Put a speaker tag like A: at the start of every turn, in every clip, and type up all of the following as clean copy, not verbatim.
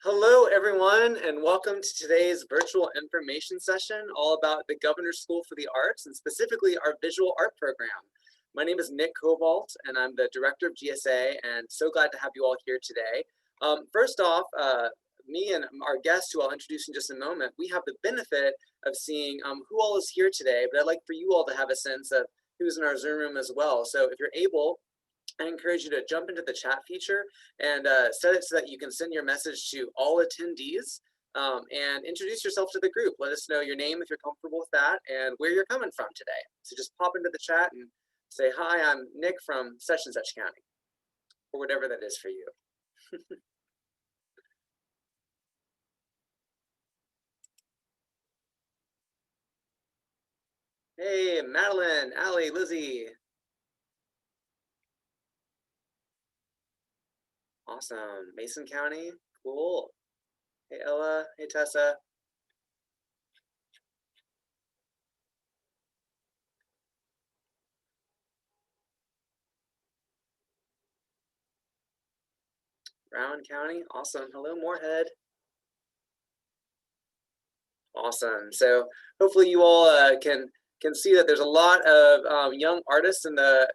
A: Hello, everyone, and welcome to today's virtual information session all about the Governor's School for the Arts and specifically our visual art program. My name is Nick Cobalt, and I'm the director of GSA, and so glad to have you all here today. First off, me and our guest, who I'll introduce in just a moment, we have the benefit of seeing who all is here today, but I'd like for you all to have a sense of who's in our Zoom room as well. So if you're able, I encourage you to jump into the chat feature and set it so that you can send your message to all attendees and introduce yourself to the group. Let us know your name if you're comfortable with that and where you're coming from today. So just pop into the chat and say, hi, I'm Nick from such and such county, or whatever that is for you. Hey, Madeline, Allie, Lizzie. Awesome. Mason County, cool. Hey, Ella. Hey, Tessa. Brown County, awesome. Hello, Moorhead. Awesome. So hopefully you all can see that there's a lot of young artists in the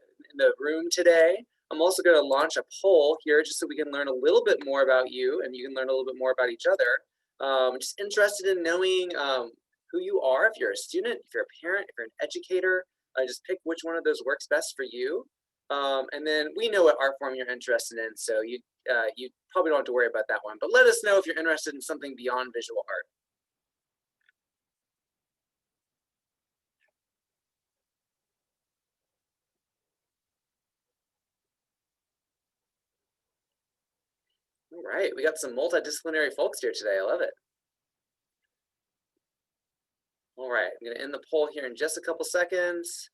A: room today. I'm also going to launch a poll here just so we can learn a little bit more about you and you can learn a little bit more about each other. Just interested in knowing who you are. If you're a student, if you're a parent, if you're an educator, just pick which one of those works best for you. And then we know what art form you're interested in, so you probably don't have to worry about that one. But let us know if you're interested in something beyond visual art. All right, we got some multidisciplinary folks here today. I love it. All right, I'm going to end the poll here in just a couple seconds.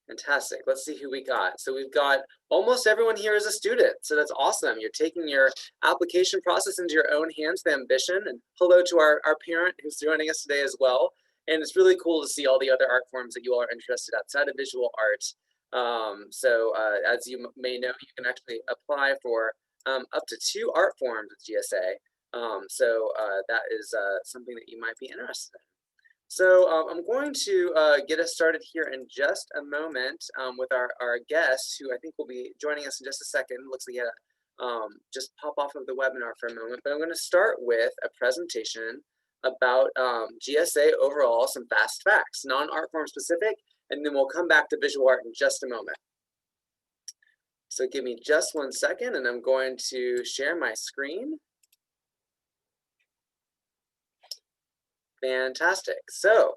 A: Fantastic. Let's see who we got. So we've got almost everyone here is a student. So that's awesome. You're taking your application process into your own hands, the ambition. And hello to our parent who's joining us today as well. And it's really cool to see all the other art forms that you all are interested outside of visual art. As you may know, you can actually apply for up to 2 art forms with GSA. That is something that you might be interested in. So I'm going to get us started here in just a moment with our guest, who I think will be joining us in just a second. Looks like he had to just pop off of the webinar for a moment. But I'm going to start with a presentation about GSA overall, some fast facts, non-art form specific, and then we'll come back to visual art in just a moment. So give me just 1 second, and I'm going to share my screen. Fantastic. So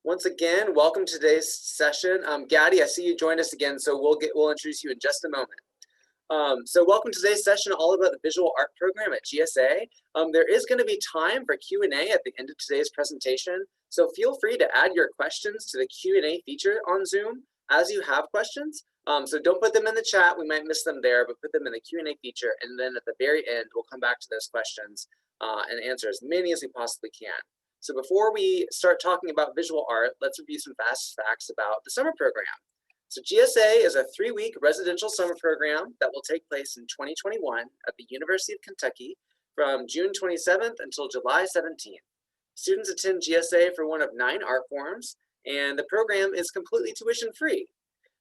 A: once again, welcome to today's session. Gaddy, I see you joined us again, so we'll introduce you in just a moment. So welcome to today's session, all about the visual art program at GSA. There is going to be time for Q&A at the end of today's presentation, so feel free to add your questions to the Q&A feature on Zoom as you have questions. So don't put them in the chat, we might miss them there, but put them in the Q&A feature, and then at the very end, we'll come back to those questions and answer as many as we possibly can. So before we start talking about visual art, let's review some fast facts about the summer program. So GSA is a 3-week residential summer program that will take place in 2021 at the University of Kentucky from June 27th until July 17th. Students attend GSA for one of 9 art forms, and the program is completely tuition free.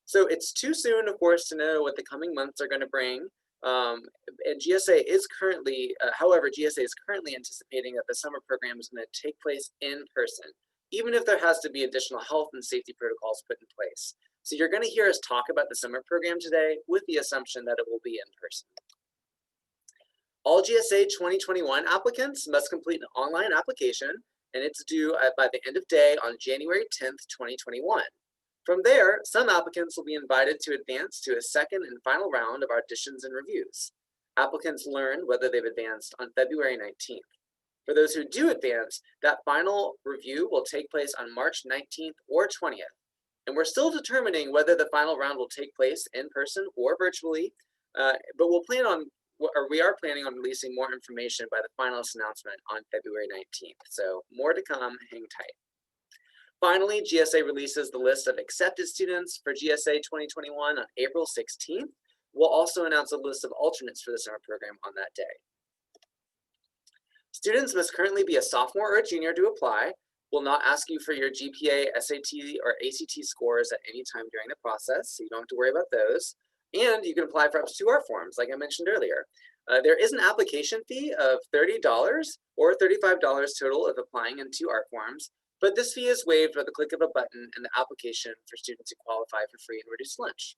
A: So it's too soon, of course, to know what the coming months are going to bring. And GSA is currently, however, GSA is currently anticipating that the summer program is going to take place in person, even if there has to be additional health and safety protocols put in place. So you're going to hear us talk about the summer program today with the assumption that it will be in person. All GSA 2021 applicants must complete an online application, and it's due by the end of day on January 10th, 2021. From there, some applicants will be invited to advance to a second and final round of auditions and reviews. Applicants learn whether they've advanced on February 19th. For those who do advance, that final review will take place on March 19th or 20th. And we're still determining whether the final round will take place in person or virtually, but we are planning on releasing more information by the finalist announcement on February 19th. So more to come, hang tight. Finally, GSA releases the list of accepted students for GSA 2021 on April 16th. We'll also announce a list of alternates for the summer program on that day. Students must currently be a sophomore or a junior to apply. We'll not ask you for your GPA, SAT, or ACT scores at any time during the process, so you don't have to worry about those. And you can apply for up to 2 art forms, like I mentioned earlier. There is an application fee of $30 or $35 total of applying in 2 art forms, but this fee is waived by the click of a button in the application for students who qualify for free and reduced lunch.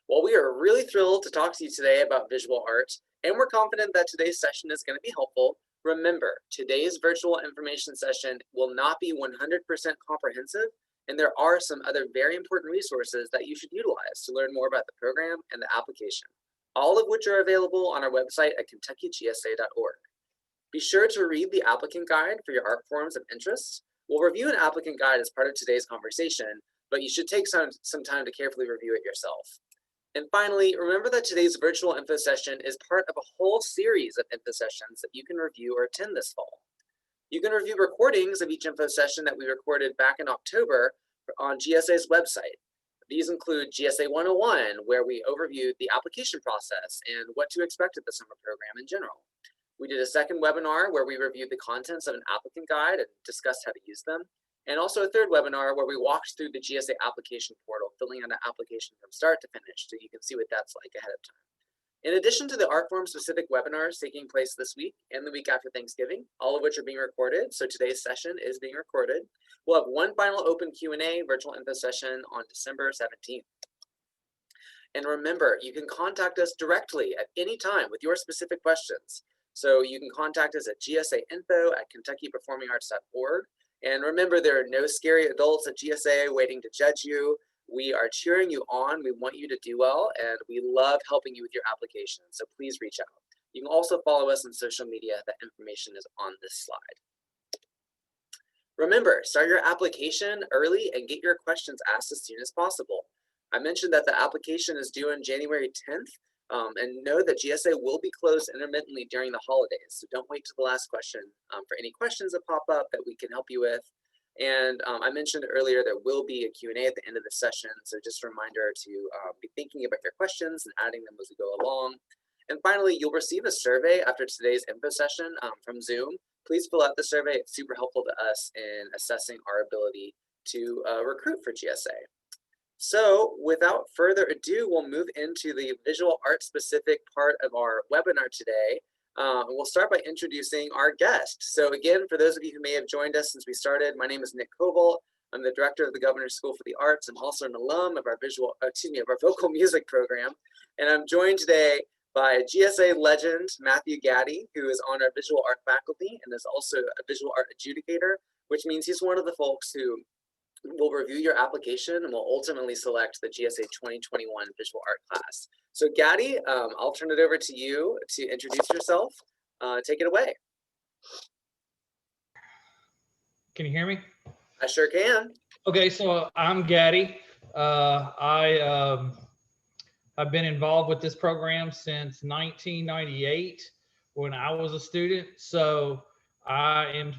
A: Well, we are really thrilled to talk to you today about visual art, and we're confident that today's session is going to be helpful. Remember, today's virtual information session will not be 100% comprehensive, and there are some other very important resources that you should utilize to learn more about the program and the application, all of which are available on our website at kentuckygsa.org. Be sure to read the applicant guide for your art forms of interest. We'll review an applicant guide as part of today's conversation, but you should take some time to carefully review it yourself. And finally, remember that today's virtual info session is part of a whole series of info sessions that you can review or attend this fall. You can review recordings of each info session that we recorded back in October on GSA's website. These include GSA 101, where we overviewed the application process and what to expect of the summer program in general. We did a second webinar where we reviewed the contents of an applicant guide and discussed how to use them. And also a third webinar where we walked through the GSA application portal, filling out an application from start to finish so you can see what that's like ahead of time. In addition to the art form specific webinars taking place this week and the week after Thanksgiving, all of which are being recorded, so today's session is being recorded, we'll have one final open Q&A virtual info session on December 17th. And remember, you can contact us directly at any time with your specific questions. So you can contact us at gsainfo@kentuckyperformingarts.org. And remember, there are no scary adults at GSA waiting to judge you. We are cheering you on. We want you to do well, and we love helping you with your application. So please reach out. You can also follow us on social media. That information is on this slide. Remember, start your application early and get your questions asked as soon as possible. I mentioned that the application is due on January 10th. And know that GSA will be closed intermittently during the holidays. So don't wait till the last question for any questions that pop up that we can help you with. And I mentioned earlier there will be a Q&A at the end of the session. So just a reminder to be thinking about your questions and adding them as we go along. And finally, you'll receive a survey after today's info session from Zoom. Please fill out the survey. It's super helpful to us in assessing our ability to recruit for GSA. So without further ado, we'll move into the visual art specific part of our webinar today. We'll start by introducing our guest. So again, for those of you who may have joined us since we started, my name is Nick Koval. I'm the director of the Governor's School for the Arts. I'm also an alum of our vocal music program. And I'm joined today by GSA legend, Matthew Gaddy, who is on our visual art faculty and is also a visual art adjudicator, which means he's one of the folks who will review your application and will ultimately select the GSA 2021 visual art class. So Gaddy, I'll turn it over to you to introduce yourself. Take it away.
B: Can you hear me?
A: I sure can.
B: Okay, so I'm Gaddy. I've been involved with this program since 1998 when I was a student. So I am,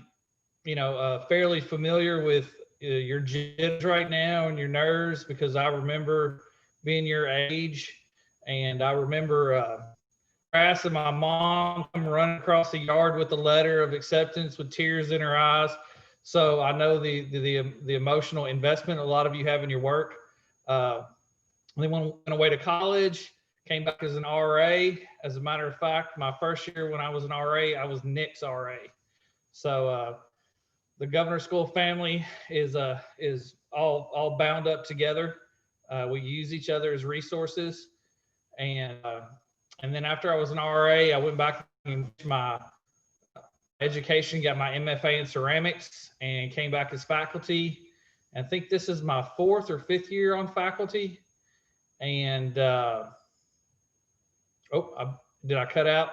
B: fairly familiar with your jitters right now and your nerves because I remember being your age, and I remember asking my mom come running across the yard with a letter of acceptance with tears in her eyes. So I know the emotional investment a lot of you have in your work. Then went away to college, came back as an RA. As a matter of fact, my first year when I was an RA, I was Nick's RA. So the Governor's School family is all bound up together. We use each other as resources, and then after I was an RA, I went back and my education, got my MFA in ceramics, and came back as faculty. I think this is my 4th or 5th year on faculty. And did I cut out?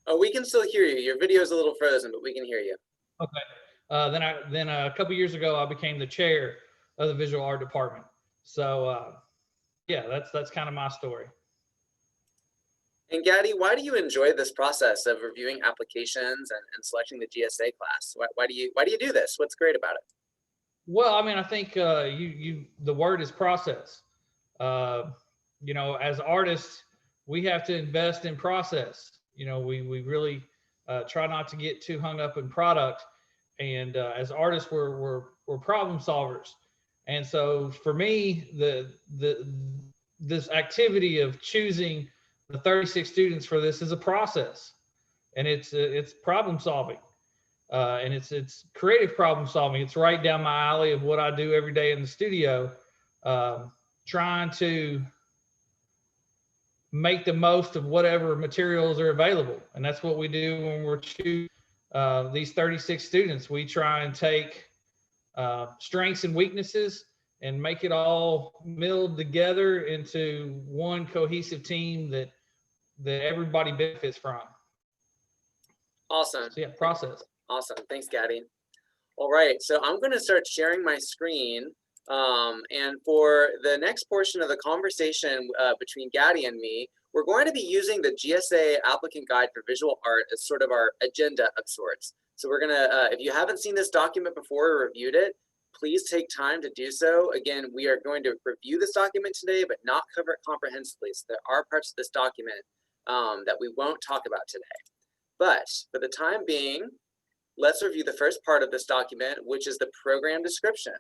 A: Oh, we can still hear you. Your video is a little frozen, but we can hear you.
B: Okay. Then a couple years ago, I became the chair of the visual art department. So yeah, that's kind of my story.
A: And Gaddy, why do you enjoy this process of reviewing applications and selecting the GSA class? Why do you do this? What's great about it?
B: Well, I mean, I think the word is process. Uh, as artists, we have to invest in process. We really try not to get too hung up in product. And as artists, we're problem solvers. And so for me, the this activity of choosing the 36 students for this is a process, and it's problem solving. And it's creative problem solving. It's right down my alley of what I do every day in the studio, trying to make the most of whatever materials are available. And that's what we do when we're choosing these 36 students. We try and take strengths and weaknesses and make it all milled together into one cohesive team that everybody benefits from.
A: Awesome.
B: So yeah, process.
A: Awesome. Thanks, Gaddy. All right, so I'm going to start sharing my screen. And for the next portion of the conversation between Gaddy and me, we're going to be using the GSA Applicant Guide for Visual Art as sort of our agenda of sorts. So we're going to, if you haven't seen this document before or reviewed it, please take time to do so. Again, we are going to review this document today, but not cover it comprehensively. So there are parts of this document that we won't talk about today. But for the time being, let's review the first part of this document, which is the program description.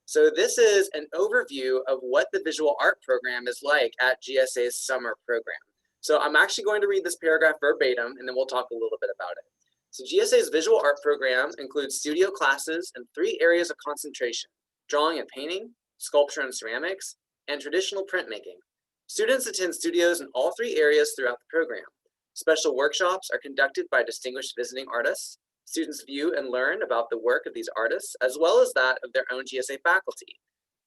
A: So this is an overview of what the visual art program is like at GSA's summer program. So I'm actually going to read this paragraph verbatim, and then we'll talk a little bit about it. So GSA's visual art program includes studio classes in 3 areas of concentration: drawing and painting, sculpture and ceramics, and traditional printmaking. Students attend studios in all 3 areas throughout the program. Special workshops are conducted by distinguished visiting artists. Students view and learn about the work of these artists, as well as that of their own GSA faculty.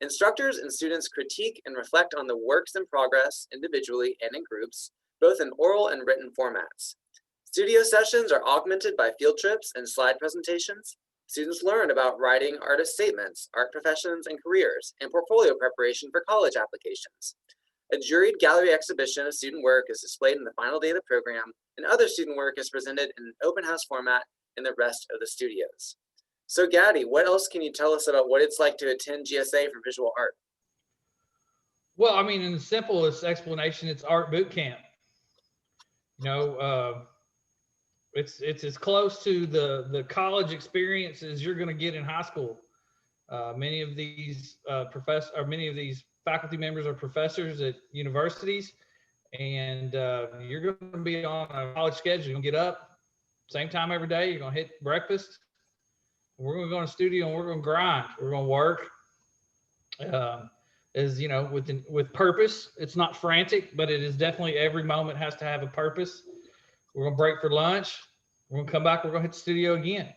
A: Instructors and students critique and reflect on the works in progress individually and in groups, both in oral and written formats. Studio sessions are augmented by field trips and slide presentations. Students learn about writing artist statements, art professions and careers, and portfolio preparation for college applications. A juried gallery exhibition of student work is displayed in the final day of the program, and other student work is presented in an open house format in the rest of the studios. So Gaddy, what else can you tell us about what it's like to attend GSA for visual art?
B: Well, I mean, in the simplest explanation, it's art boot camp. It's as close to the college experience as you're going to get in high school. Many of these many of these faculty members are professors at universities, and you're going to be on a college schedule. You're going to get up same time every day. You're going to hit breakfast. We're going to go in the studio and we're going to grind. We're going to work. With purpose. It's not frantic, but it is definitely every moment has to have a purpose. We're going to break for lunch. We're going to come back. We're going to hit the studio again.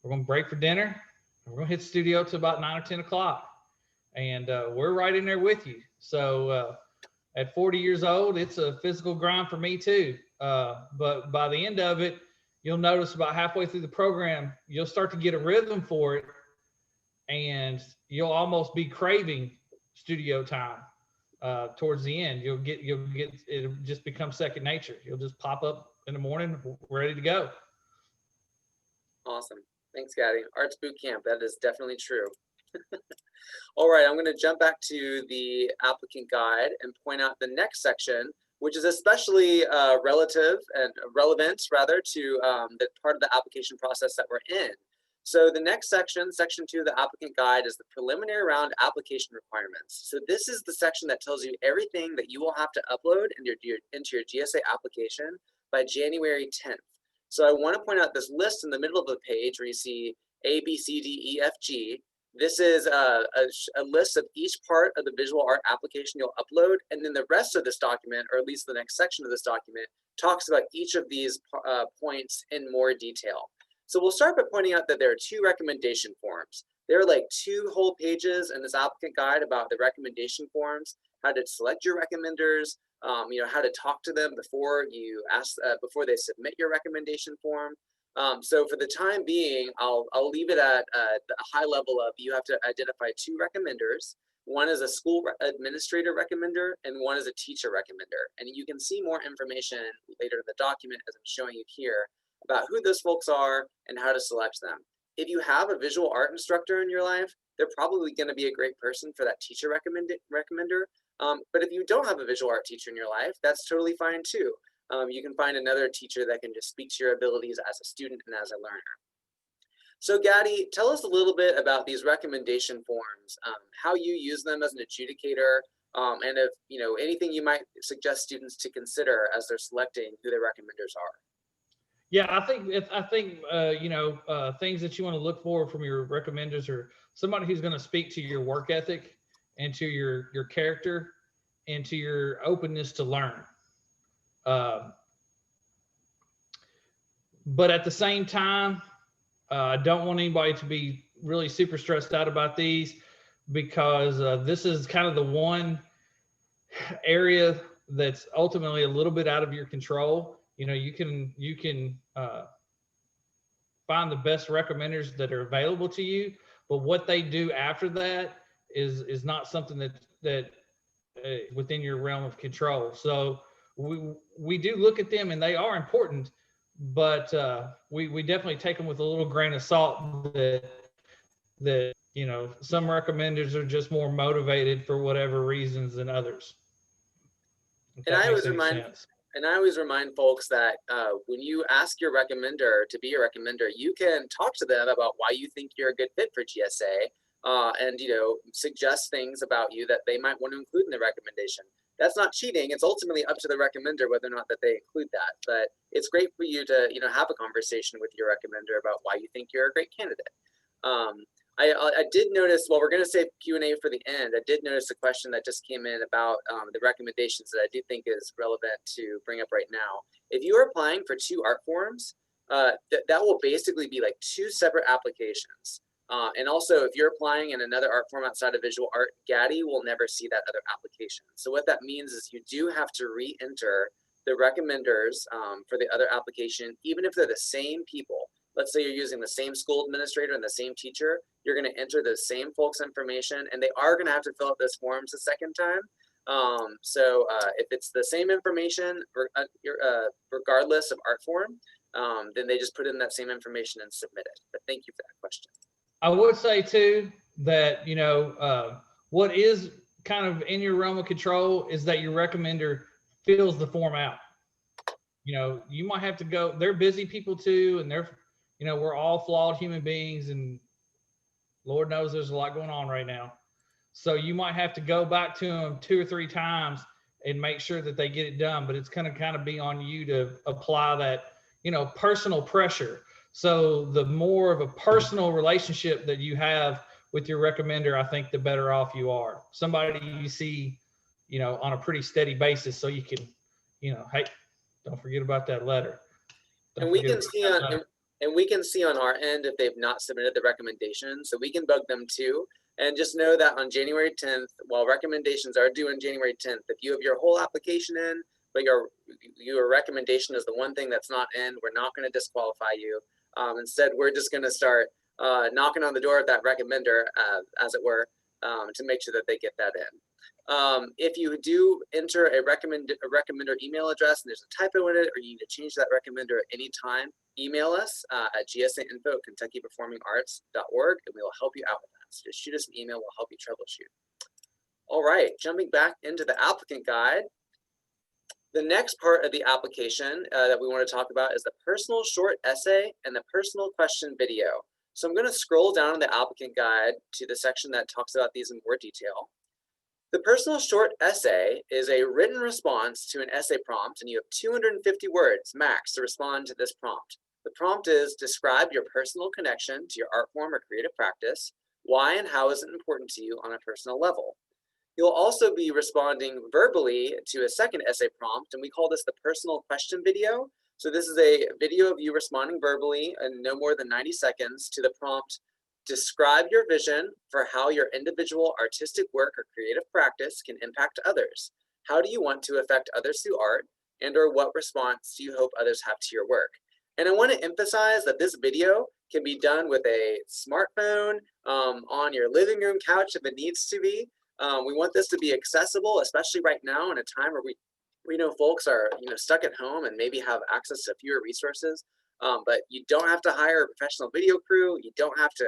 B: We're going to break for dinner. We're going to hit the studio to about 9 or 10 o'clock. And we're right in there with you. So at 40 years old, it's a physical grind for me too. But by the end of it, you'll notice about halfway through the program, you'll start to get a rhythm for it, and you'll almost be craving studio time. Towards the end, you'll get it'll just become second nature. You'll just pop up in the morning, ready to go.
A: Awesome. Thanks, Gaddy. Arts boot camp, that is definitely true. All right, I'm going to jump back to the applicant guide and point out the next section, which is especially relative and relevant rather to the part of the application process that we're in. So the next section, section 2 of the applicant guide, is the preliminary round application requirements. So this is the section that tells you everything that you will have to upload into your GSA application by January 10th. So I want to point out this list in the middle of the page where you see A, B, C, D, E, F, G. This is a list of each part of the visual art application you'll upload, and then the rest of this document, or at least the next section of this document, talks about each of these points in more detail. So we'll start by pointing out that there are 2 recommendation forms. There are like 2 whole pages in this applicant guide about the recommendation forms, how to select your recommenders, how to talk to them before you ask, before they submit your recommendation form. So for the time being, I'll leave it at a high level of you have to identify 2 recommenders. One is a school administrator recommender and one is a teacher recommender. And you can see more information later in the document as I'm showing you here about who those folks are and how to select them. If you have a visual art instructor in your life, they're probably going to be a great person for that teacher recommender. But if you don't have a visual art teacher in your life, that's totally fine too. You can find another teacher that can just speak to your abilities as a student and as a learner. So Gaddy, tell us a little bit about these recommendation forms, how you use them as an adjudicator, and if anything you might suggest students to consider as they're selecting who their recommenders are.
B: Yeah, I think things that you want to look for from your recommenders are somebody who's going to speak to your work ethic and to your character and to your openness to learn. But at the same time, I don't want anybody to be really super stressed out about these, because this is kind of the one area that's ultimately a little bit out of your control. You can find the best recommenders that are available to you, but what they do after that is not something that within your realm of control. So we do look at them, and they are important, but we definitely take them with a little grain of salt, that some recommenders are just more motivated for whatever reasons than others.
A: And I always remind folks that when you ask your recommender to be your recommender, you can talk to them about why you think you're a good fit for GSA, and suggest things about you that they might want to include in the recommendation. That's not cheating. It's ultimately up to the recommender whether or not that they include that. But it's great for you to have a conversation with your recommender about why you think you're a great candidate. I did notice, well, we're going to save Q&A for the end. I did notice a question that just came in about the recommendations that I do think is relevant to bring up right now. If you are applying for 2 art forms, that will basically be like 2 separate applications. And also, if you're applying in another art form outside of visual art, Gaddy will never see that other application. So what that means is you do have to re-enter the recommenders for the other application, even if they're the same people. Let's say you're using the same school administrator and the same teacher, you're going to enter the same folks' information, and they are going to have to fill out those forms a second time. So if it's the same information, regardless of art form, then they just put in that same information and submit it. But thank you for that question.
B: I would say too that what is kind of in your realm of control is that your recommender fills the form out. You might have to go. They're busy people too, and we're all flawed human beings, and Lord knows there's a lot going on right now. So you might have to go back to them 2 or 3 times and make sure that they get it done. But it's going to kind of be on you to apply that, personal pressure. So the more of a personal relationship that you have with your recommender, I think the better off you are. Somebody you see, on a pretty steady basis, so you can, hey, don't forget about that letter.
A: And we can see on our end if they've not submitted the recommendation, so we can bug them too. And just know that on January 10th, while recommendations are due on January 10th, if you have your whole application in, but your recommendation is the one thing that's not in, we're not going to disqualify you. Instead, we're just going to start knocking on the door of that recommender, as it were, to make sure that they get that in. If you do enter a recommender email address and there's a typo in it, or you need to change that recommender at any time, email us at gsainfo@kentuckyperformingarts.org, and we will help you out with that. So just shoot us an email, we'll help you troubleshoot. All right, jumping back into the applicant guide. The next part of the application that we want to talk about is the personal short essay and the personal question video. So I'm going to scroll down in the applicant guide to the section that talks about these in more detail. The personal short essay is a written response to an essay prompt, and you have 250 words max to respond to this prompt. The prompt is: describe your personal connection to your art form or creative practice. Why and how is it important to you on a personal level? You'll also be responding verbally to a second essay prompt, and we call this the personal question video. So this is a video of you responding verbally in no more than 90 seconds to the prompt: describe your vision for how your individual artistic work or creative practice can impact others. How do you want to affect others through art, and/or what response do you hope others have to your work? And I want to emphasize that this video can be done with a smartphone, on your living room couch if it needs to be. We want this to be accessible, especially right now in a time where we know folks are stuck at home and maybe have access to fewer resources. But you don't have to hire a professional video crew. You don't have to,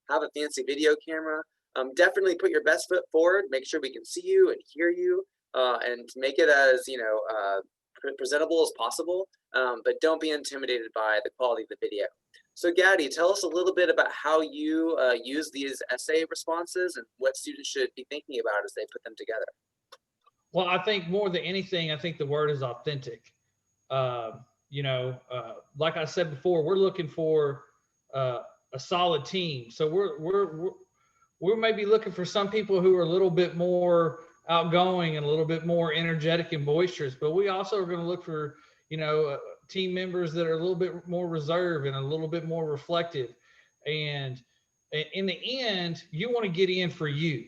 A: have a fancy video camera. Definitely put your best foot forward. Make sure we can see you and hear you, and make it as, presentable as possible. But don't be intimidated by the quality of the video. So Gaddy, tell us a little bit about how you use these essay responses and what students should be thinking about as they put them together.
B: Well, I think more than anything, I think the word is authentic. Like I said before, we're looking for a solid team. So we're maybe looking for some people who are a little bit more outgoing and a little bit more energetic and boisterous, but we also are going to look for, team members that are a little bit more reserved and a little bit more reflective. And in the end, you want to get in for you.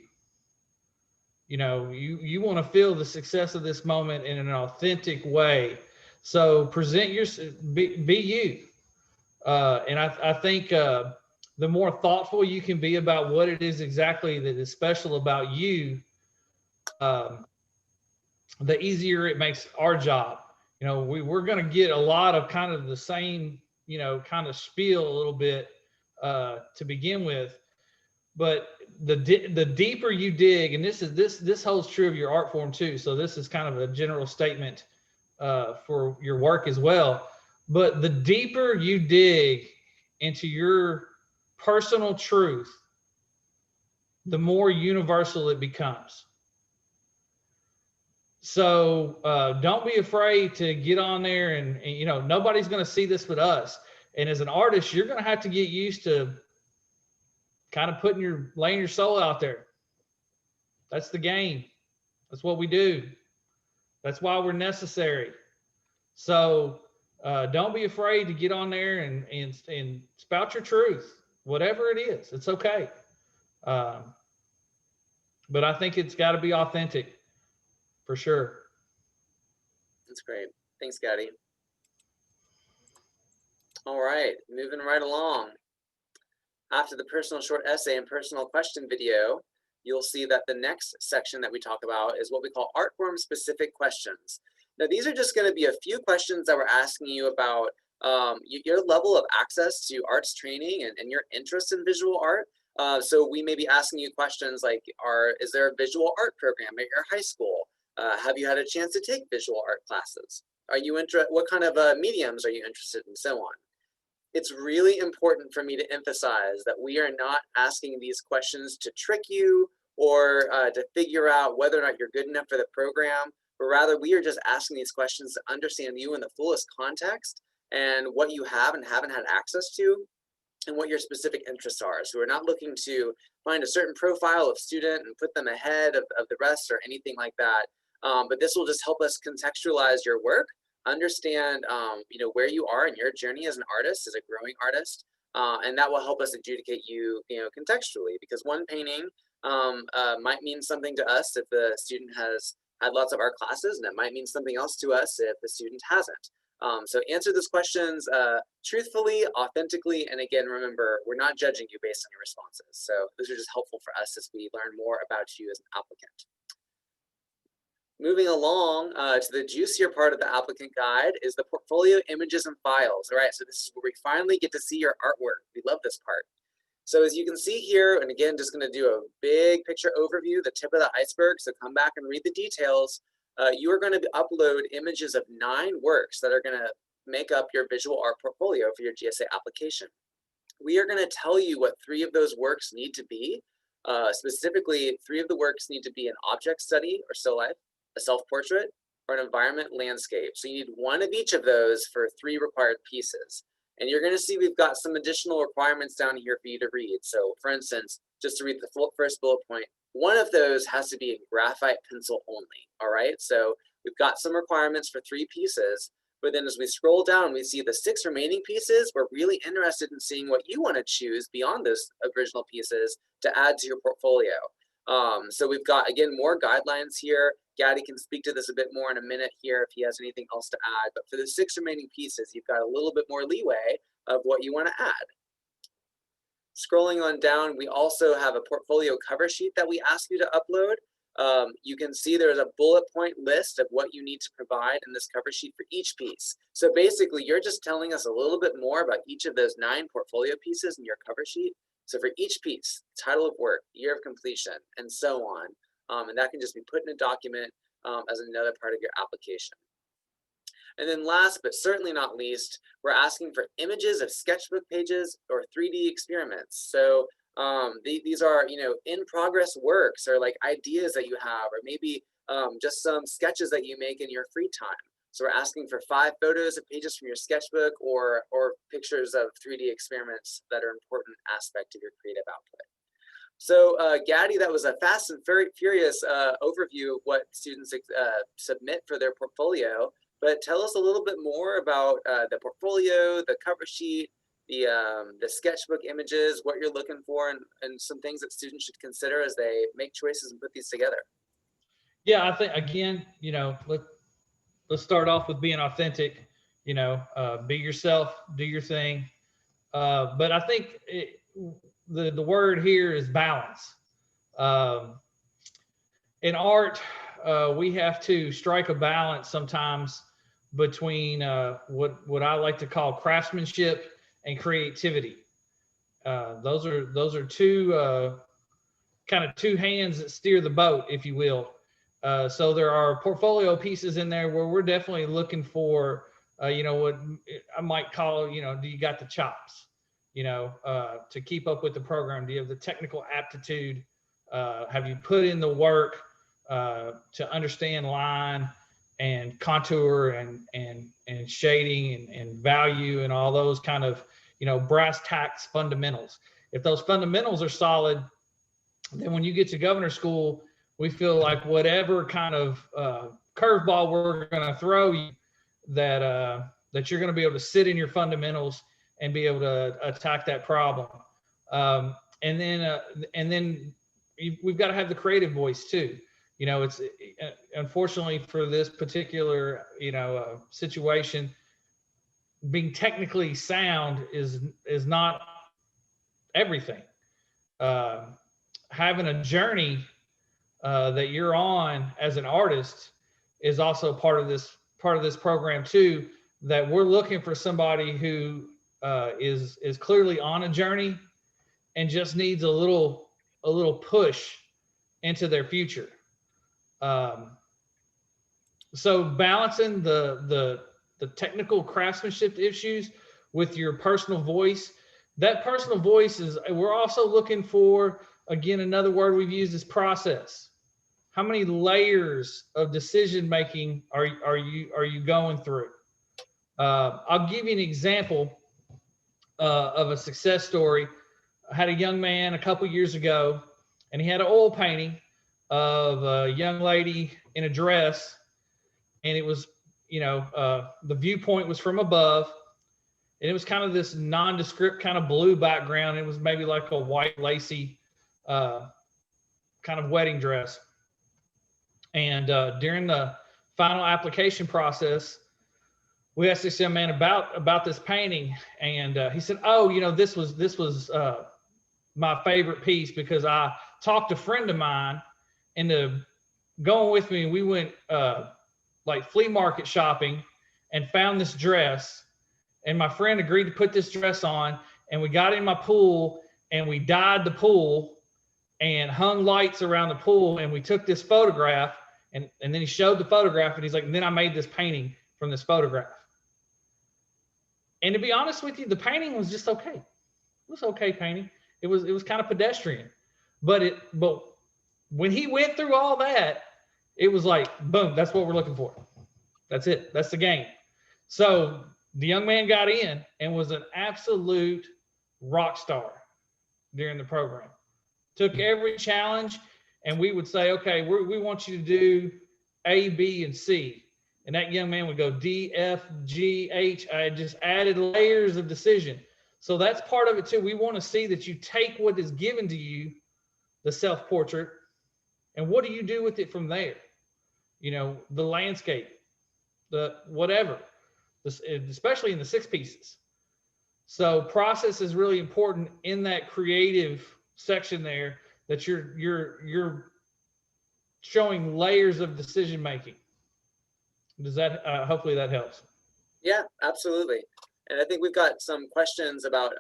B: You want to feel the success of this moment in an authentic way. So present be you. And I think the more thoughtful you can be about what it is exactly that is special about you, the easier it makes our job. We're going to get a lot of kind of the same, kind of spiel a little bit to begin with. But the deeper you dig, and this holds true of your art form too. So this is kind of a general statement for your work as well. But the deeper you dig into your personal truth, the more universal it becomes. So don't be afraid to get on there and nobody's going to see this but us. And as an artist, you're going to have to get used to kind of laying your soul out there. That's the game. That's what we do. That's why we're necessary. So don't be afraid to get on there and spout your truth, whatever it is. It's okay. But I think it's got to be authentic for sure.
A: That's great. Thanks, Gaddy. All right, moving right along. After the personal short essay and personal question video, you'll see that the next section that we talk about is what we call art form specific questions. Now, these are just going to be a few questions that we're asking you about your level of access to arts training and your interest in visual art. So we may be asking you questions like, is there a visual art program at your high school? Have you had a chance to take visual art classes? What kind of mediums are you interested in, so on? It's really important for me to emphasize that we are not asking these questions to trick you or to figure out whether or not you're good enough for the program, but rather we are just asking these questions to understand you in the fullest context and what you have and haven't had access to and what your specific interests are. So we're not looking to find a certain profile of student and put them ahead of the rest or anything like that. But this will just help us contextualize your work, understand where you are in your journey as an artist, as a growing artist, and that will help us adjudicate you, contextually, because one painting might mean something to us if the student has had lots of art classes, and it might mean something else to us if the student hasn't. So answer those questions truthfully, authentically, and again, remember, we're not judging you based on your responses. So those are just helpful for us as we learn more about you as an applicant. Moving along to the juicier part of the applicant guide is the portfolio images and files. All right, so this is where we finally get to see your artwork. We love this part. So as you can see here, and again, just gonna do a big picture overview, the tip of the iceberg, so come back and read the details. You are gonna upload images of 9 works that are gonna make up your visual art portfolio for your GSA application. We are gonna tell you what 3 of those works need to be. Specifically, 3 of the works need to be an object study or still life, a self-portrait, or an environment landscape. So you need 1 of each of those for 3 required pieces. And you're gonna see we've got some additional requirements down here for you to read. So for instance, just to read the first bullet point, 1 of those has to be in graphite pencil only, all right? So we've got some requirements for 3 pieces, but then as we scroll down, we see the 6 remaining pieces. We're really interested in seeing what you wanna choose beyond those original pieces to add to your portfolio. So we've got, again, more guidelines here. Gaddy can speak to this a bit more in a minute here if he has anything else to add, but for the 6 remaining pieces, you've got a little bit more leeway of what you want to add. Scrolling on down, we also have a portfolio cover sheet that we ask you to upload. you can see there's a bullet point list of what you need to provide in this cover sheet for each piece. So basically, you're just telling us a little bit more about each of those 9 portfolio pieces in your cover sheet. So for each piece, title of work, year of completion, and so on. And that can just be put in a document as another part of your application. And then last, but certainly not least, we're asking for images of sketchbook pages or 3D experiments. So these are, in progress works or like ideas that you have, or maybe just some sketches that you make in your free time. So we're asking for 5 photos of pages from your sketchbook or pictures of 3D experiments that are an important aspect of your creative output. So Gaddy, that was a fast and furious overview of what students submit for their portfolio. But tell us a little bit more about the portfolio, the cover sheet, the sketchbook images, what you're looking for, and some things that students should consider as they make choices and put these together.
B: Yeah, I think, again, let's start off with being authentic, be yourself, do your thing. But I think the word here is balance. In art, we have to strike a balance sometimes between what I like to call craftsmanship and creativity. Those are two kind of two hands that steer the boat, if you will. So there are portfolio pieces in there where we're definitely looking for, what I might call, do you got the chops, to keep up with the program? Do you have the technical aptitude? Have you put in the work to understand line and contour and shading and value and all those kind of, brass tacks fundamentals? If those fundamentals are solid, then when you get to governor school, we feel like whatever kind of curveball we're going to throw you, that you're going to be able to sit in your fundamentals and be able to attack that problem. And then we've got to have the creative voice too. It's unfortunately for this particular situation, being technically sound is not everything. Having a journey that you're on as an artist is also part of this program too, that we're looking for somebody who is clearly on a journey and just needs a little push into their future. So balancing the technical craftsmanship issues with your personal voice. That personal voice is, we're also looking for, again, another word we've used is process. How many layers of decision making are you going through? I'll give you an example of a success story. I had a young man a couple years ago, and he had an oil painting of a young lady in a dress, and it was, the viewpoint was from above, and it was kind of this nondescript kind of blue background. It was maybe like a white lacy kind of wedding dress. And during the final application process, we asked this young man about this painting, and he said, "Oh, this was my favorite piece because I talked a friend of mine into going with me. We went like flea market shopping and found this dress, and my friend agreed to put this dress on, and we got in my pool and we dyed the pool and hung lights around the pool, and we took this photograph, and then he showed the photograph, and he's like, and then I made this painting from this photograph." And to be honest with you, the painting was just okay. It was okay painting. It was kind of pedestrian, but when he went through all that, it was like, boom, that's what we're looking for. That's it. That's the game. So the young man got in and was an absolute rock star during the program. Took every challenge, and we would say, okay, we want you to do A, B, and C. And that young man would go D, F, G, H. I just added layers of decision. So that's part of it too. We want to see that you take what is given to you, the self-portrait, and what do you do with it from there? The landscape, the whatever, especially in the 6 pieces. So process is really important in that creative section there, that you're showing layers of decision making. Does that hopefully that helps?
A: Yeah, absolutely. And I think we've got some questions about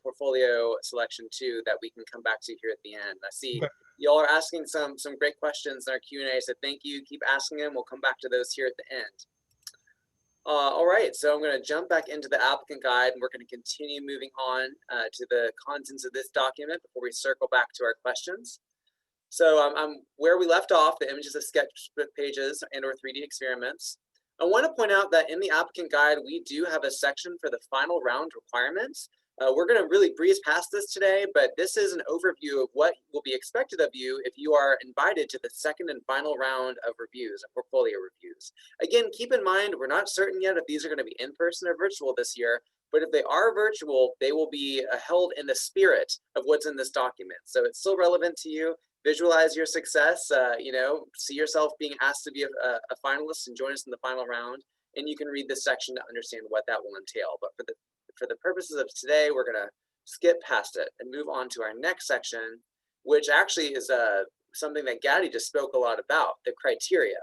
A: portfolio selection too that we can come back to here at the end. I see
B: Okay.
A: y'all are asking some great questions in our Q&A, so thank you. Keep asking them. We'll come back to those here at the end. All right, so I'm going to jump back into the applicant guide, and we're going to continue moving on to the contents of this document before we circle back to our questions. So I'm where we left off, the images of sketchbook pages and or 3D experiments. I want to point out that in the applicant guide, we do have a section for the final round requirements. We're going to really breeze past this today, but this is an overview of what will be expected of you if you are invited to the second and final round of reviews, of portfolio reviews. Again, keep in mind, we're not certain yet if these are going to be in person or virtual this year, but if they are virtual, they will be held in the spirit of what's in this document. So it's still relevant to you. Visualize your success, see yourself being asked to be a finalist and join us in the final round. And you can read this section to understand what that will entail. But for the purposes of today, we're going to skip past it and move on to our next section, which actually is something that Gaddy just spoke a lot about, the criteria.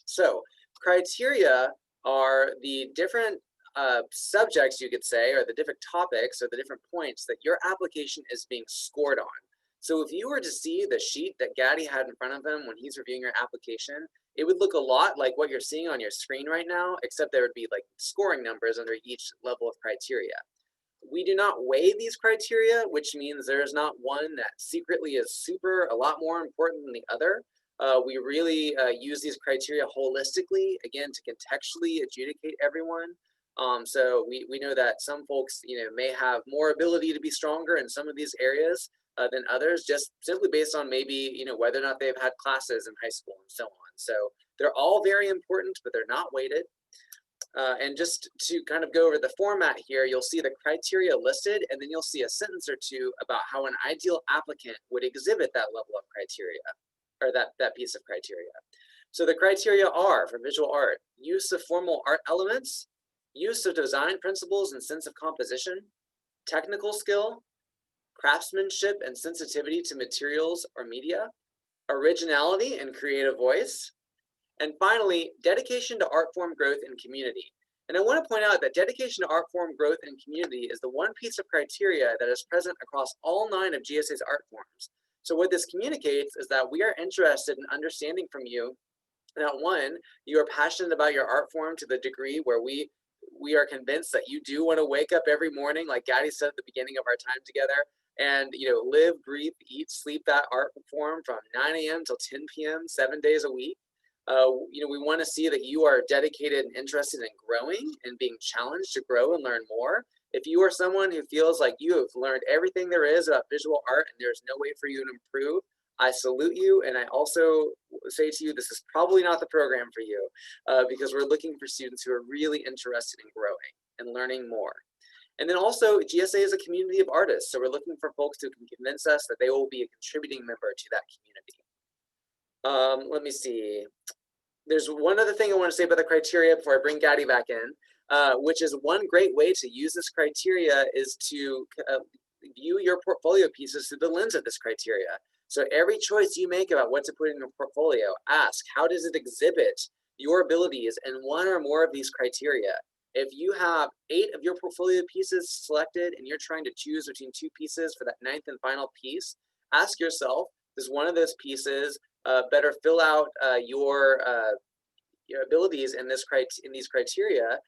A: So criteria are the different subjects, you could say, or the different topics or the different points that your application is being scored on. So if you were to see the sheet that Gaddy had in front of him when he's reviewing your application, it would look a lot like what you're seeing on your screen right now, except there would be like scoring numbers under each level of criteria. We do not weigh these criteria, which means there's not one that secretly is a lot more important than the other. We really use these criteria holistically, again, to contextually adjudicate everyone. So we know that some folks, may have more ability to be stronger in some of these areas than others, just simply based on maybe, whether or not they've had classes in high school and so on. So they're all very important, but they're not weighted. And just to kind of go over the format here, you'll see the criteria listed, and then you'll see a sentence or two about how an ideal applicant would exhibit that level of criteria, or that piece of criteria. So the criteria are, for visual art, use of formal art elements, use of design principles and sense of composition, technical skill, craftsmanship and sensitivity to materials or media, originality and creative voice, and finally, dedication to art form growth and community. And I want to point out that dedication to art form growth and community is the one piece of criteria that is present across all 9 of GSA's art forms. So what this communicates is that we are interested in understanding from you that 1, you are passionate about your art form to the degree where we are convinced that you do want to wake up every morning, like Gaddy said at the beginning of our time together, and live, breathe, eat, sleep that art form from 9 a.m. till 10 p.m., 7 days a week. We want to see that you are dedicated and interested in growing and being challenged to grow and learn more. If you are someone who feels like you have learned everything there is about visual art and there's no way for you to improve, I salute you. And I also say to you, this is probably not the program for you because we're looking for students who are really interested in growing and learning more. And then also GSA is a community of artists. So we're looking for folks who can convince us that they will be a contributing member to that community. Let me see. There's one other thing I want to say about the criteria before I bring Gaddy back in, which is one great way to use this criteria is to view your portfolio pieces through the lens of this criteria. So every choice you make about what to put in your portfolio, ask, how does it exhibit your abilities in one or more of these criteria? If you have 8 of your portfolio pieces selected and you're trying to choose between 2 pieces for that 9th and final piece, ask yourself, does one of those pieces better fill out your abilities in these criteria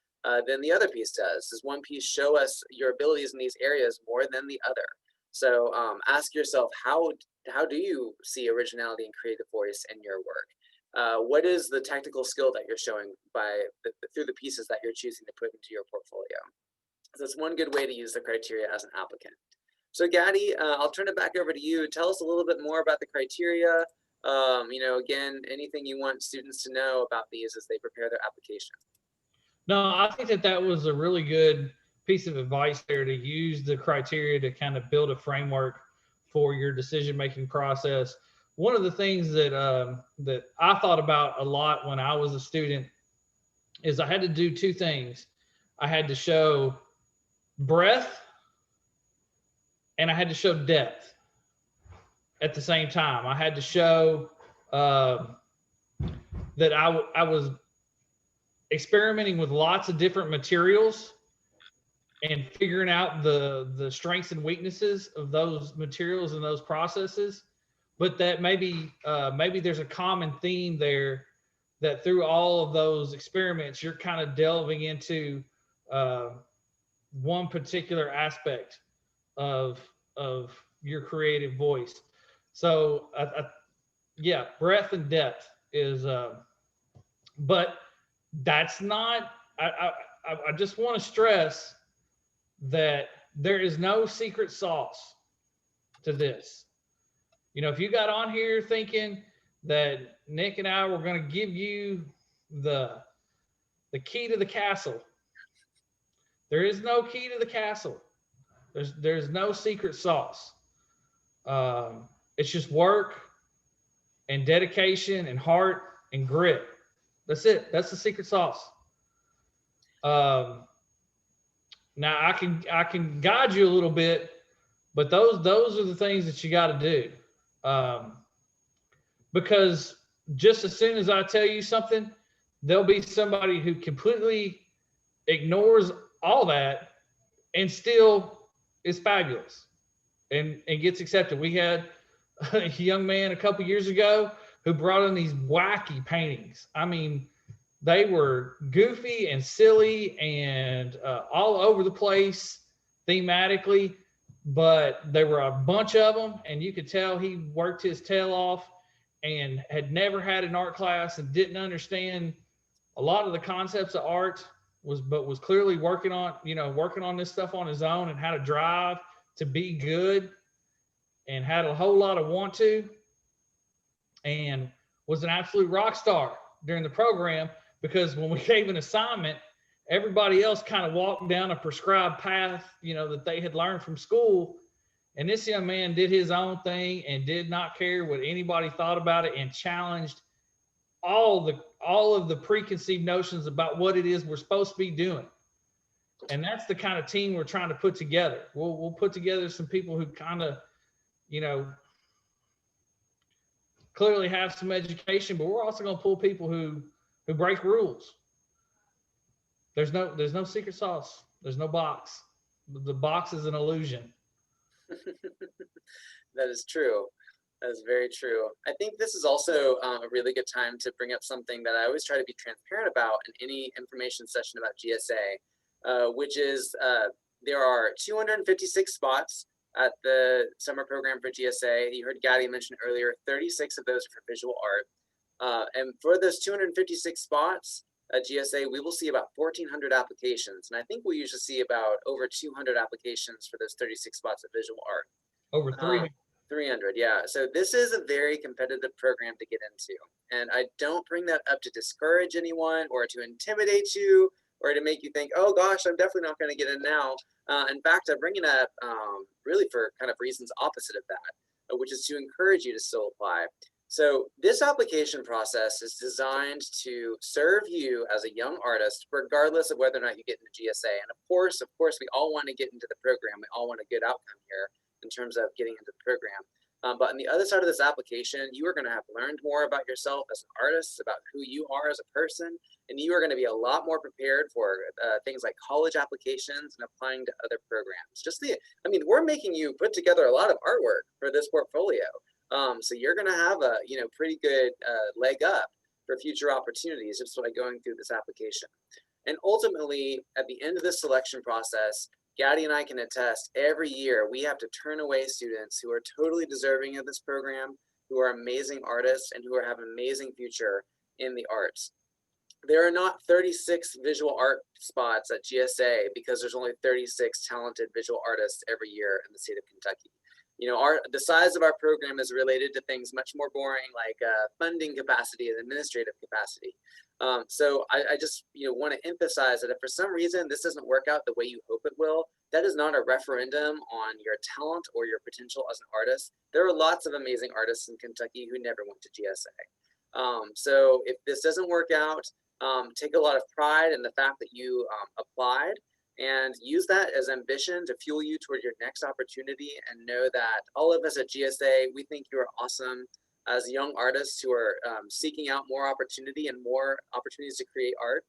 A: than the other piece does? Does one piece show us your abilities in these areas more than the other? So ask yourself, how do you see originality and creative voice in your work? What is the technical skill that you're showing through the pieces that you're choosing to put into your portfolio? So that's one good way to use the criteria as an applicant. So Gaddy, I'll turn it back over to you. Tell us a little bit more about the criteria. Again, anything you want students to know about these as they prepare their application.
B: No, I think that was a really good piece of advice there, to use the criteria to kind of build a framework for your decision-making process. One of the things that that I thought about a lot when I was a student is I had to do 2 things. I had to show breadth and I had to show depth at the same time. I had to show that I was experimenting with lots of different materials and figuring out the strengths and weaknesses of those materials and those processes, but that maybe there's a common theme there, that through all of those experiments you're kind of delving into one particular aspect of your creative voice. So yeah, breadth and depth is but that's not, I just want to stress that there is no secret sauce to this. You know, if you got on here thinking that Nick and I were going to give you the key to the castle, there is no key to the castle. There's no secret sauce. It's just work and dedication and heart and grit. That's it. That's the secret sauce. Now I can guide you a little bit, but those are the things that you got to do. Because just as soon as I tell you something, there'll be somebody who completely ignores all that and still is fabulous and gets accepted. We had a young man a couple years ago who brought in these wacky paintings. I mean, they were goofy and silly and all over the place thematically, but there were a bunch of them, and you could tell he worked his tail off and had never had an art class and didn't understand a lot of the concepts of art, but was clearly working on this stuff on his own and how to drive to be good, and had a whole lot of want to, and was an absolute rock star during the program, because when we gave an assignment, everybody else kind of walked down a prescribed path, that they had learned from school. And this young man did his own thing and did not care what anybody thought about it, and challenged all of the preconceived notions about what it is we're supposed to be doing. And that's the kind of team we're trying to put together. We'll put together some people who kind of, clearly have some education, but we're also going to pull people who break rules. There's no secret sauce. There's no box. The box is an illusion.
A: That is true. That is very true. I think this is also a really good time to bring up something that I always try to be transparent about in any information session about GSA, which is there are 256 spots at the summer program for GSA. You heard Gadi mention earlier, 36 of those are for visual art. And for those 256 spots at GSA, we will see about 1,400 applications. And I think we usually see about over 200 applications for those 36 spots of visual art.
B: Over 300.
A: 300, yeah. So this is a very competitive program to get into. And I don't bring that up to discourage anyone or to intimidate you or to make you think, oh gosh, I'm definitely not going to get in now. In fact, I'm bringing it up really for kind of reasons opposite of that, which is to encourage you to still apply. So this application process is designed to serve you as a young artist, regardless of whether or not you get into GSA. And of course, we all want to get into the program. We all want a good outcome here in terms of getting into the program. But on the other side of this application, you are going to have learned more about yourself as an artist, about who you are as a person, and you are going to be a lot more prepared for things like college applications and applying to other programs. We're making you put together a lot of artwork for this portfolio. So you're going to have a pretty good leg up for future opportunities just by going through this application. And ultimately, at the end of this selection process, Gadi and I can attest every year we have to turn away students who are totally deserving of this program, who are amazing artists, and who have an amazing future in the arts. There are not 36 visual art spots at GSA because there's only 36 talented visual artists every year in the state of Kentucky. The size of our program is related to things much more boring, like funding capacity and administrative capacity. So I just want to emphasize that if for some reason this doesn't work out the way you hope it will, that is not a referendum on your talent or your potential as an artist. There are lots of amazing artists in Kentucky who never went to GSA. So if this doesn't work out, take a lot of pride in the fact that you applied, and use that as ambition to fuel you toward your next opportunity, and know that all of us at GSA, we think you are awesome. as young artists who are seeking out more opportunity and more opportunities to create art.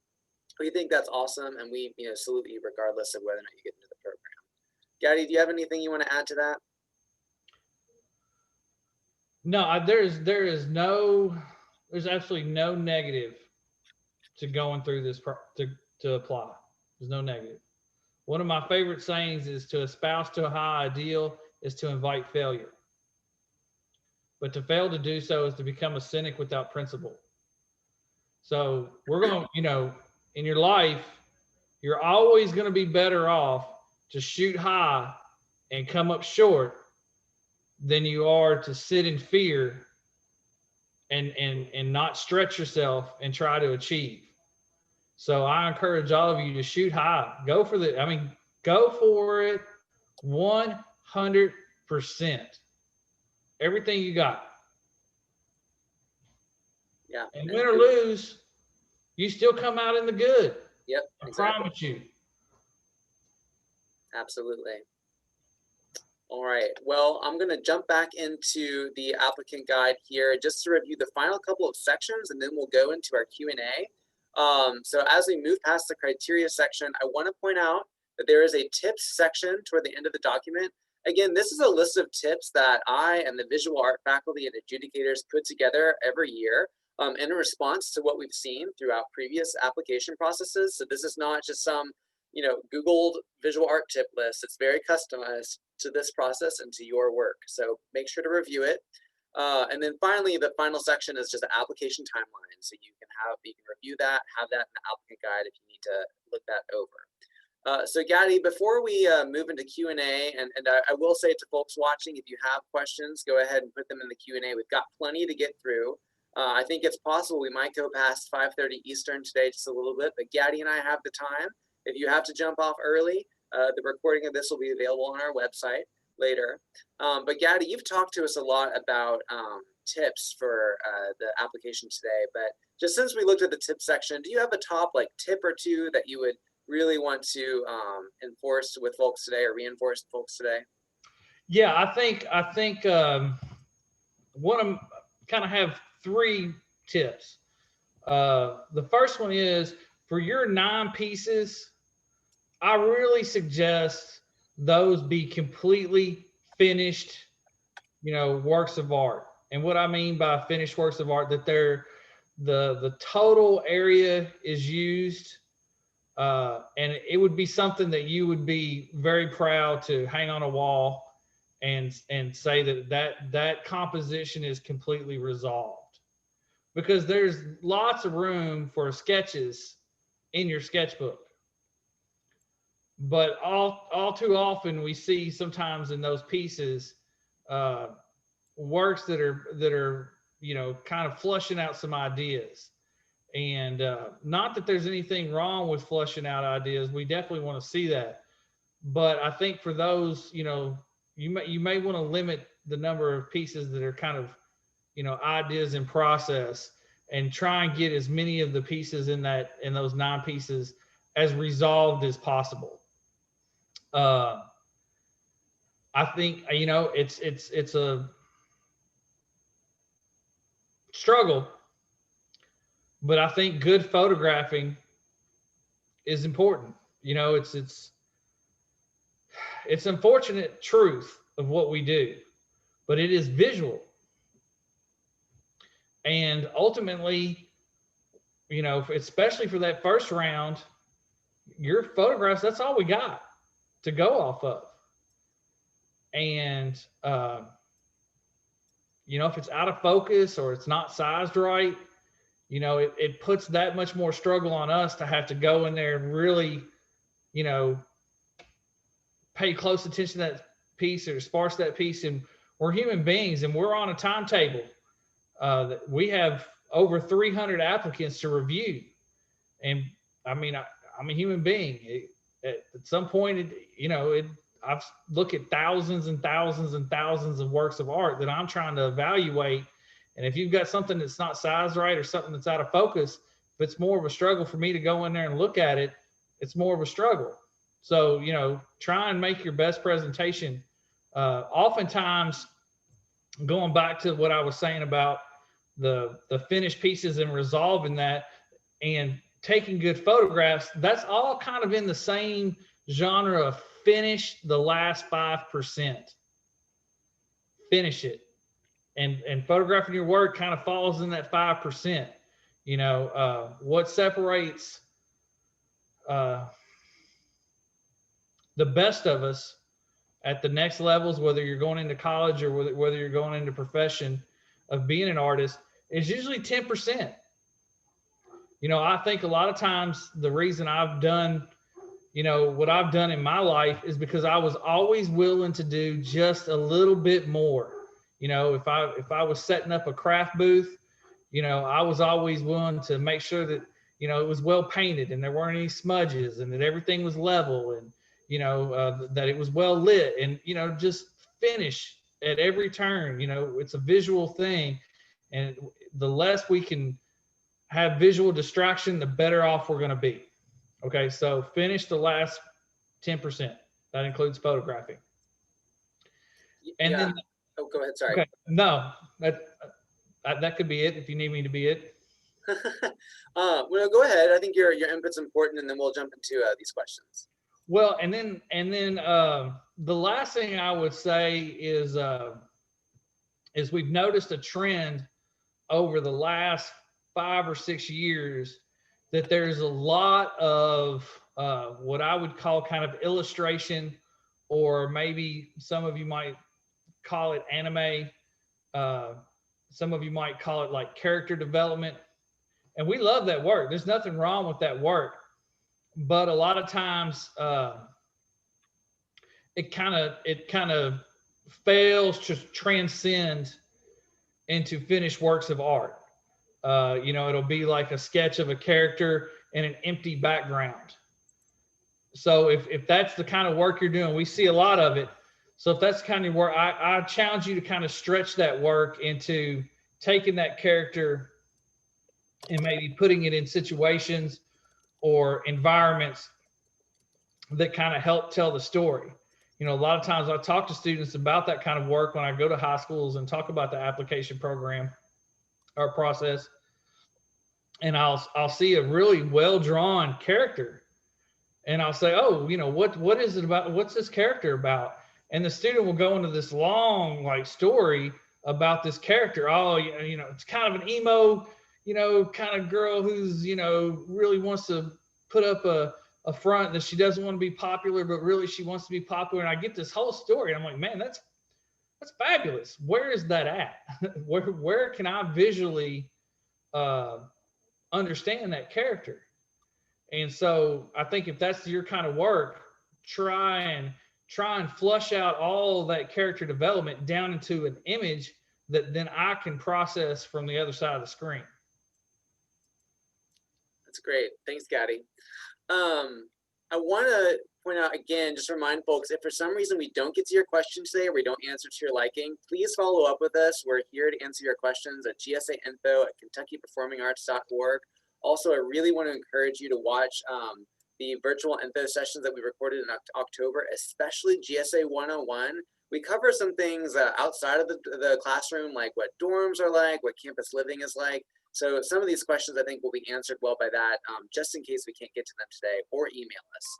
A: We think that's awesome, and we salute you regardless of whether or not you get into the program. Gaddy, do you have anything you want to add to that?
B: No, there's absolutely no negative to going through this to apply. There's no negative. One of my favorite sayings is to espouse to a high ideal is to invite failure. But to fail to do so is to become a cynic without principle. So we're going to, in your life, you're always going to be better off to shoot high and come up short than you are to sit in fear and not stretch yourself and try to achieve. So I encourage all of you to shoot high. Go for it 100%. Everything you got.
A: Yeah.
B: And win or lose, you still come out in the good.
A: Yep.
B: I
A: exactly.
B: promise you.
A: Absolutely. All right. Well, I'm going to jump back into the applicant guide here just to review the final couple of sections, and then we'll go into our Q&A. So as we move past the criteria section, I want to point out that there is a tips section toward the end of the document. Again, this is a list of tips that I and the visual art faculty and adjudicators put together every year in response to what we've seen throughout previous application processes. So this is not just some Googled visual art tip list. It's very customized to this process and to your work. So make sure to review it. And then finally, the final section is just an application timeline. So you can review that, have that in the applicant guide if you need to look that over. So Gaddy, before we move into Q&A, and I will say to folks watching, if you have questions, go ahead and put them in the Q&A. We've got plenty to get through. I think it's possible we might go past 5:30 Eastern today just a little bit, but Gaddy and I have the time. If you have to jump off early, the recording of this will be available on our website later. But Gaddy, you've talked to us a lot about tips for the application today, but just since we looked at the tip section, do you have a top tip or two that you would really want to enforce with folks today or reinforce with folks today?
B: Yeah, I think one of kind of have 3 tips. The first one is for your 9 pieces, I really suggest those be completely finished, works of art. And what I mean by finished works of art, that they're the total area is used, and it would be something that you would be very proud to hang on a wall and say that composition is completely resolved, because there's lots of room for sketches in your sketchbook. But all too often we see sometimes in those pieces works that are kind of flushing out some ideas. And not that there's anything wrong with flushing out ideas. We definitely want to see that. But I think for those, you may want to limit the number of pieces that are kind of, ideas in process, and try and get as many of the pieces in those 9 pieces as resolved as possible. I think, it's a struggle, but I think good photographing is important. It's unfortunate truth of what we do, but it is visual. And ultimately, especially for that first round, your photographs, that's all we got to go off of. And, if it's out of focus or it's not sized right, it puts that much more struggle on us to have to go in there and really, pay close attention to that piece or sparse that piece. And we're human beings, and we're on a timetable. We have over 300 applicants to review. And I'm a human being. At some point, I've looked at thousands and thousands and thousands of works of art that I'm trying to evaluate. And if you've got something that's not sized right or something that's out of focus, if it's more of a struggle for me to go in there and look at it, it's more of a struggle. So, try and make your best presentation. Oftentimes, going back to what I was saying about the finished pieces and resolving that and taking good photographs, that's all kind of in the same genre of finish the last 5%. Finish it. And photographing your work kind of falls in that 5%. What separates the best of us at the next levels, whether you're going into college or whether you're going into profession of being an artist, is usually 10%. I think a lot of times the reason I've done, what I've done in my life is because I was always willing to do just a little bit more. If I was setting up a craft booth, I was always willing to make sure that, it was well painted and there weren't any smudges and that everything was level and, that it was well lit and, just finish at every turn. It's a visual thing. And the less we can have visual distraction, the better off we're going to be. Okay, so finish the last 10%. That includes photographing. And then,
A: oh, go ahead. Sorry.
B: Okay, no, that could be it if you need me to be it.
A: Well, go ahead. I think your input's important, and then we'll jump into these questions.
B: Well, and then the last thing I would say is we've noticed a trend over the last 5 or 6 years that there's a lot of what I would call kind of illustration, or maybe some of you might call it anime. Some of you might call it like character development. And we love that work. There's nothing wrong with that work. But a lot of times it kind of fails to transcend into finished works of art. It'll be like a sketch of a character in an empty background. So if that's the kind of work you're doing, we see a lot of it. So if that's kind of work, I challenge you to kind of stretch that work into taking that character and maybe putting it in situations or environments that kind of help tell the story. A lot of times I talk to students about that kind of work when I go to high schools and talk about the application program or process. And I'll see a really well-drawn character. And I'll say, oh, what is it about? What's this character about? And the student will go into this long story about this character. Oh, it's kind of an emo, kind of girl who's, really wants to put up a front that she doesn't want to be popular, but really she wants to be popular. And I get this whole story. And I'm like, man, that's fabulous. Where is that at? where can I visually understand that character? And so I think if that's your kind of work, try and flush out all that character development down into an image that then I can process from the other side of the screen.
A: That's great. Thanks, Gaddy. I want to point out again, just remind folks, if for some reason we don't get to your question today or we don't answer to your liking, please follow up with us. We're here to answer your questions at gsainfo@kentuckyperformingarts.org. Also, I really want to encourage you to watch the virtual info sessions that we recorded in October, especially GSA 101. We cover some things outside of the classroom, like what dorms are like, what campus living is like. So some of these questions I think will be answered well by that, just in case we can't get to them today, or email us.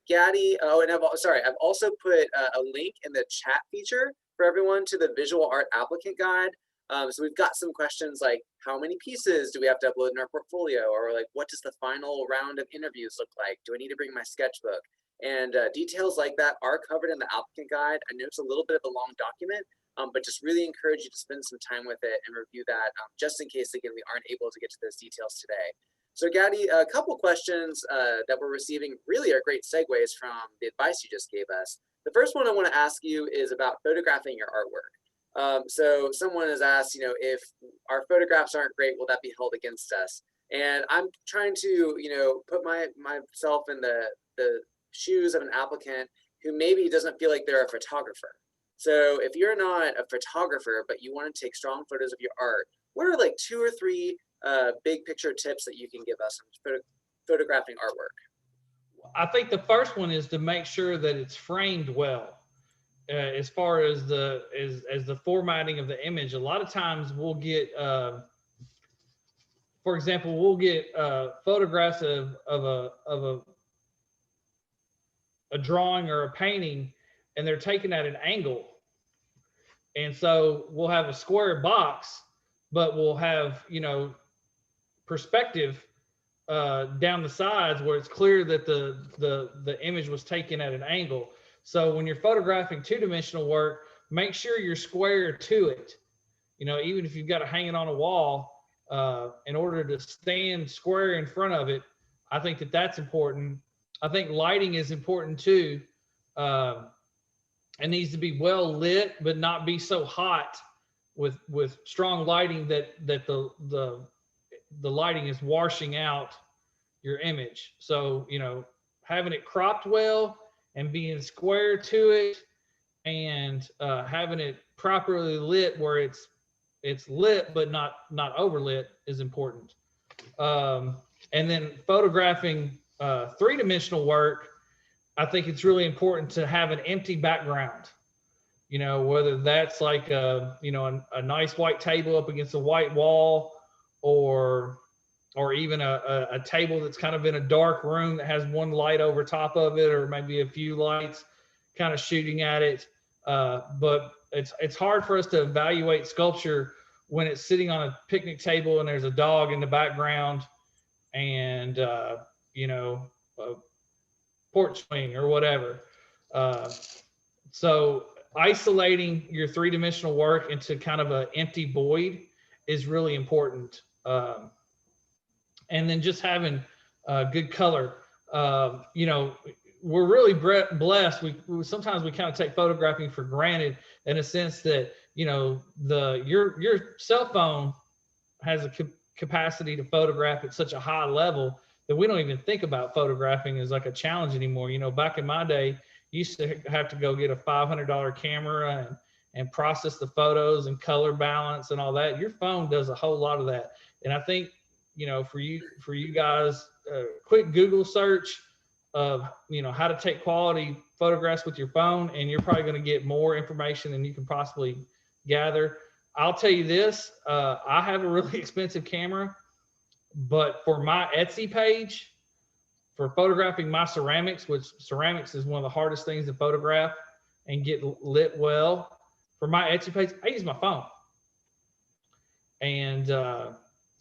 A: Gaddy, I've also put a link in the chat feature for everyone to the Visual Art Applicant Guide. So we've got some questions like, how many pieces do we have to upload in our portfolio? Or like, what does the final round of interviews look like? Do I need to bring my sketchbook? And details like that are covered in the applicant guide. I know it's a little bit of a long document, but just really encourage you to spend some time with it and review that, just in case, again, we aren't able to get to those details today. So Gaddy, a couple questions that we're receiving really are great segues from the advice you just gave us. The first one I want to ask you is about photographing your artwork. So someone has asked, if our photographs aren't great, will that be held against us? And I'm trying to, put myself in the shoes of an applicant who maybe doesn't feel like they're a photographer. So if you're not a photographer, but you want to take strong photos of your art, what are like 2 or 3 big picture tips that you can give us on photographing artwork?
B: I think the first one is to make sure that it's framed well. as far as the formatting of the image, a lot of times we'll get, for example, we'll get photographs of a drawing or a painting, and they're taken at an angle. And so we'll have a square box, but we'll have, perspective down the sides where it's clear that the image was taken at an angle. So when you're photographing two-dimensional work, make sure you're square to it. Even if you've got it hanging on a wall, in order to stand square in front of it, I think that's important. I think lighting is important too. It needs to be well lit, but not be so hot with strong lighting that the lighting is washing out your image. So, having it cropped well and being square to it, and having it properly lit where it's lit but not overlit is important. And then photographing three-dimensional work, I think it's really important to have an empty background. Whether that's like a nice white table up against a white wall, or even a table that's kind of in a dark room that has one light over top of it, or maybe a few lights kind of shooting at it. But it's hard for us to evaluate sculpture when it's sitting on a picnic table and there's a dog in the background, and a porch swing or whatever. So isolating your three-dimensional work into kind of an empty void is really important. And then just having good color. We're really blessed. We sometimes we kind of take photographing for granted, in a sense that your cell phone has a capacity to photograph at such a high level that we don't even think about photographing as like a challenge anymore. Back in my day, you used to have to go get a $500 camera and process the photos and color balance and all that. Your phone does a whole lot of that. And I think, for you guys, quick Google search of, how to take quality photographs with your phone, and you're probably going to get more information than you can possibly gather. I'll tell you this, I have a really expensive camera, but for my Etsy page, for photographing my ceramics, which ceramics is one of the hardest things to photograph and get lit well, for my Etsy page, I use my phone. And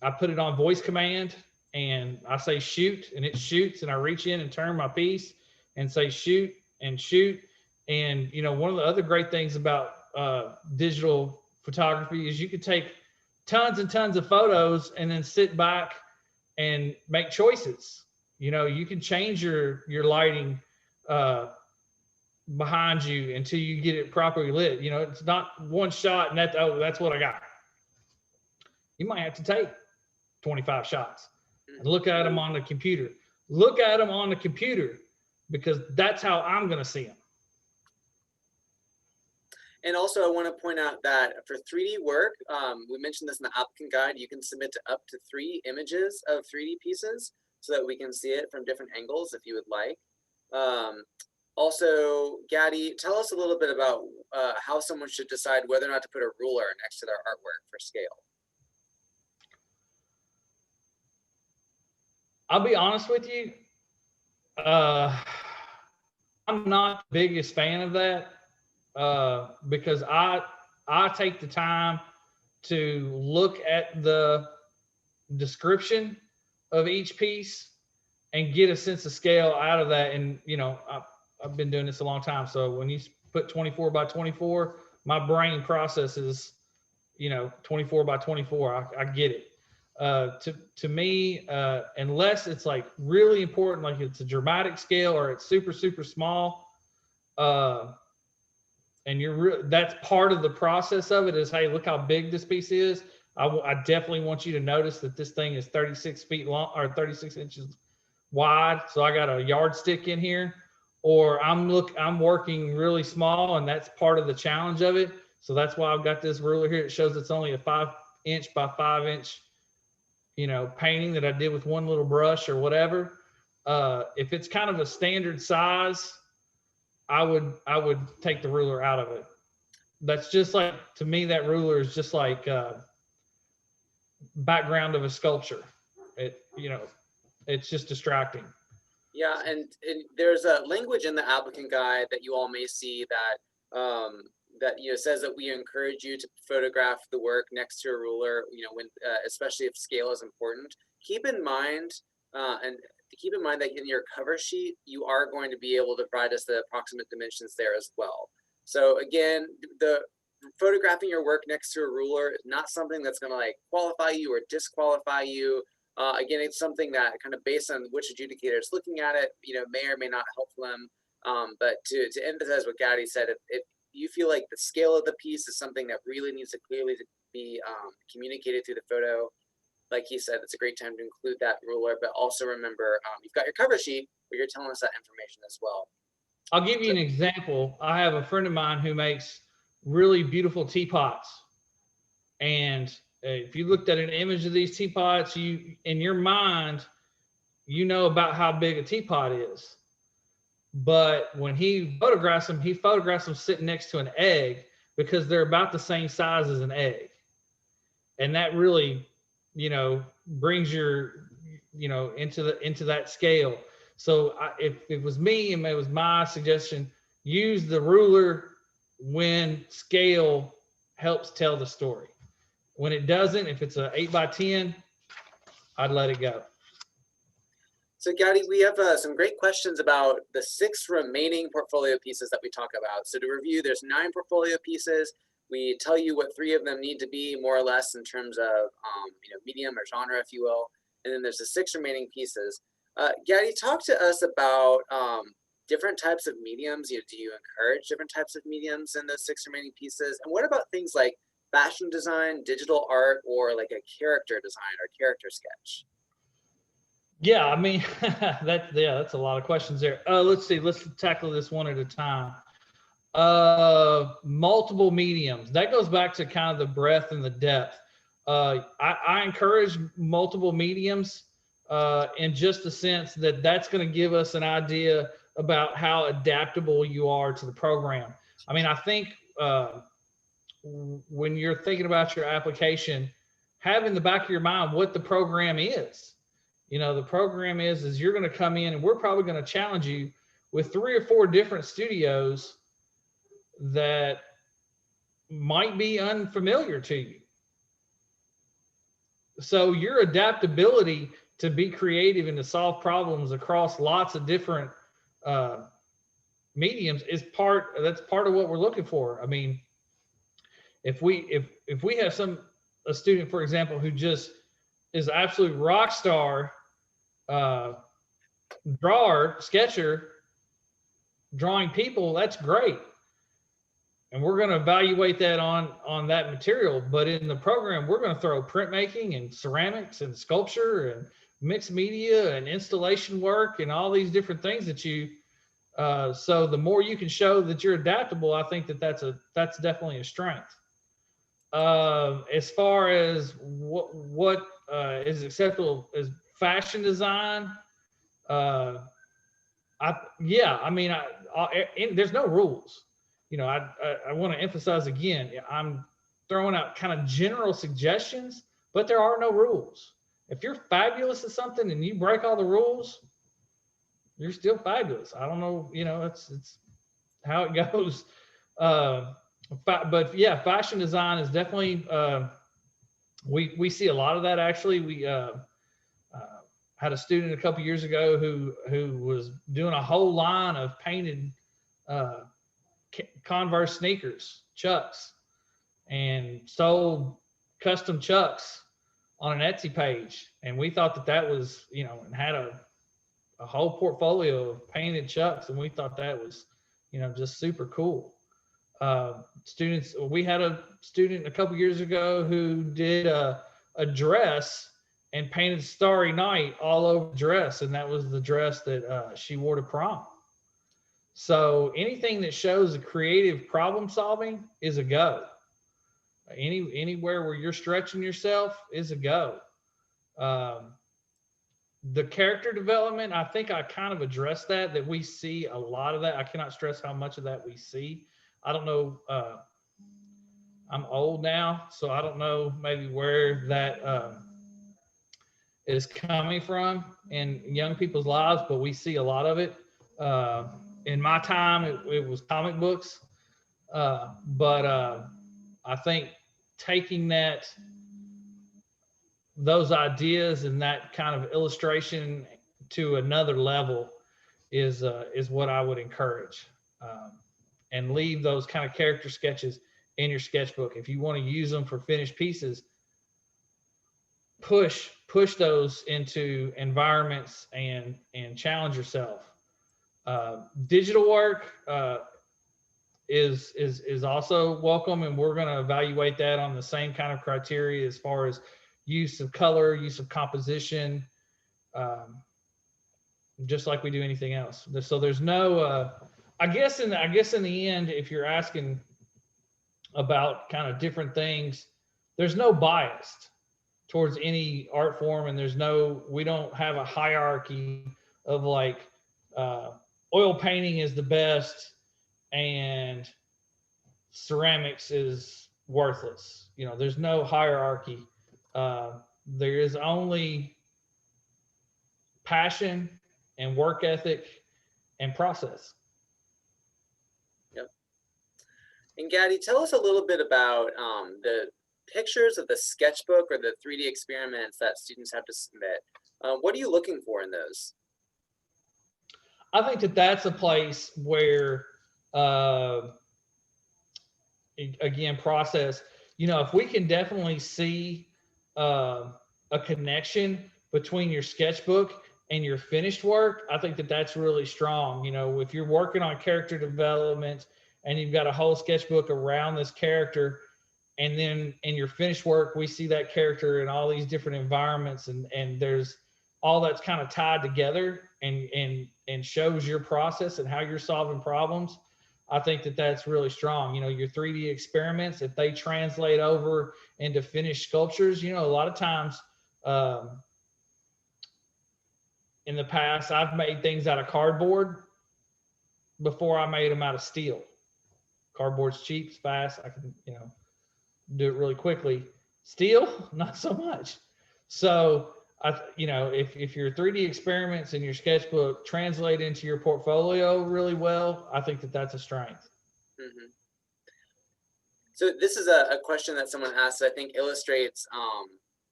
B: I put it on voice command, and I say shoot, and it shoots, and I reach in and turn my piece and say shoot and shoot. And one of the other great things about digital photography is you could take tons and tons of photos and then sit back and make choices. You can change your lighting behind you until you get it properly lit. It's not one shot and that's what I got. You might have to take 25 shots and look at them on the computer. Look at them on the computer, because that's how I'm going to see them.
A: And also, I want to point out that for 3D work, we mentioned this in the applicant guide, you can submit to up to 3 images of 3D pieces so that we can see it from different angles if you would like. Also, Gadi, tell us a little bit about how someone should decide whether or not to put a ruler next to their artwork for scale.
B: I'll be honest with you, I'm not the biggest fan of that, because I take the time to look at the description of each piece and get a sense of scale out of that. And I've been doing this a long time, so when you put 24 by 24, my brain processes 24 by 24. I get it. To me, unless it's like really important, like it's a dramatic scale or it's super, super small, and that's part of the process of it is, hey, look how big this piece is. I definitely want you to notice that this thing is 36 feet long or 36 inches wide. So I got a yardstick in here, or I'm working really small, and that's part of the challenge of it. So that's why I've got this ruler here. It shows it's only a 5-inch by 5-inch, painting that I did with one little brush or whatever. If it's kind of a standard size, I would take the ruler out of it. That's just like, to me, that ruler is just like background of a sculpture. It's just distracting.
A: Yeah, and there's a language in the applicant guide that you all may see that says that we encourage you to photograph the work next to a ruler. When especially if scale is important. Keep in mind that in your cover sheet you are going to be able to provide us the approximate dimensions there as well. So again, the photographing your work next to a ruler is not something that's going to like qualify you or disqualify you. Again, it's something that kind of based on which adjudicator is looking at it, may or may not help them. But to emphasize what Gadi said, if you feel like the scale of the piece is something that really needs to clearly be communicated through the photo, like he said, it's a great time to include that ruler. But also remember, you've got your cover sheet where you're telling us that information as well.
B: I'll give you an example. I have a friend of mine who makes really beautiful teapots. And if you looked at an image of these teapots, you, in your mind, you know about how big a teapot is. But when he photographs them sitting next to an egg, because they're about the same size as an egg. And that really, brings your, into that scale. So if it was me and it was my suggestion, use the ruler when scale helps tell the story. When it doesn't, if it's a 8x10, I'd let it go.
A: So Gadi, we have some great questions about the 6 remaining portfolio pieces that we talk about. So to review, there's 9 portfolio pieces. We tell you what 3 of them need to be, more or less, in terms of medium or genre, if you will. And then there's the 6 remaining pieces. Gadi, talk to us about different types of mediums. Do you encourage different types of mediums in those 6 remaining pieces? And what about things like fashion design, digital art, or like a character design or character sketch?
B: Yeah, I mean, that's a lot of questions there. Let's see, let's tackle this one at a time. Multiple mediums. That goes back to kind of the breadth and the depth. I encourage multiple mediums in just the sense that that's going to give us an idea about how adaptable you are to the program. I mean, I think when you're thinking about your application, have in the back of your mind what the program is. The program is you're going to come in and we're probably going to challenge you with 3 or 4 different studios that might be unfamiliar to you. So your adaptability to be creative and to solve problems across lots of different mediums is that's part of what we're looking for. I mean, if we have a student, for example, who just is an absolute rock star drawer, sketcher, drawing people, that's great. And we're going to evaluate that on that material. But in the program, we're going to throw printmaking and ceramics and sculpture and mixed media and installation work and all these different things that you, so the more you can show that you're adaptable, I think that's definitely a strength. As far as what is acceptable as fashion design, there's no rules. I want to emphasize again, I'm throwing out kind of general suggestions, but there are no rules. If you're fabulous at something and you break all the rules, you're still fabulous. I don't know, it's how it goes. But yeah, fashion design is definitely, we see a lot of that. Actually, we had a student a couple years ago who was doing a whole line of painted Converse sneakers, Chucks, and sold custom Chucks on an Etsy page. And we thought that was, and had a whole portfolio of painted Chucks. And we thought that was, just super cool. We had a student a couple years ago who did a dress and painted Starry Night all over the dress. And that was the dress that she wore to prom. So anything that shows a creative problem solving is a go. Anywhere where you're stretching yourself is a go. The character development, I think I kind of addressed that we see a lot of that. I cannot stress how much of that we see. I don't know. I'm old now, so I don't know maybe where that is coming from in young people's lives, but we see a lot of it. In my time, it was comic books, but I think taking those ideas and that kind of illustration to another level is what I would encourage, and leave those kind of character sketches in your sketchbook. If you want to use them for finished pieces, push those into environments and challenge yourself. Digital work is also welcome, and we're going to evaluate that on the same kind of criteria as far as use of color, use of composition, just like we do anything else. So there's no, I guess in the end, if you're asking about kind of different things, there's no bias towards any art form, and we don't have a hierarchy of like oil painting is the best and ceramics is worthless. There's no hierarchy. There is only passion and work ethic and process.
A: Yep. And Gaddy, tell us a little bit about the pictures of the sketchbook or the 3D experiments that students have to submit. What are you looking for in those?
B: I think that's a place where, again, process, if we can definitely see a connection between your sketchbook and your finished work, I think that's really strong. If you're working on character development and you've got a whole sketchbook around this character, and then in your finished work, we see that character in all these different environments, and there's all that's kind of tied together and shows your process and how you're solving problems. I think that's really strong. Your 3D experiments, if they translate over into finished sculptures, a lot of times in the past, I've made things out of cardboard before I made them out of steel. Cardboard's cheap, it's fast. I can, do it really quickly. Steel, not so much. So if your 3D experiments in your sketchbook translate into your portfolio really well, I think that's a strength.
A: Mm-hmm. So this is a question that someone asked, I think illustrates,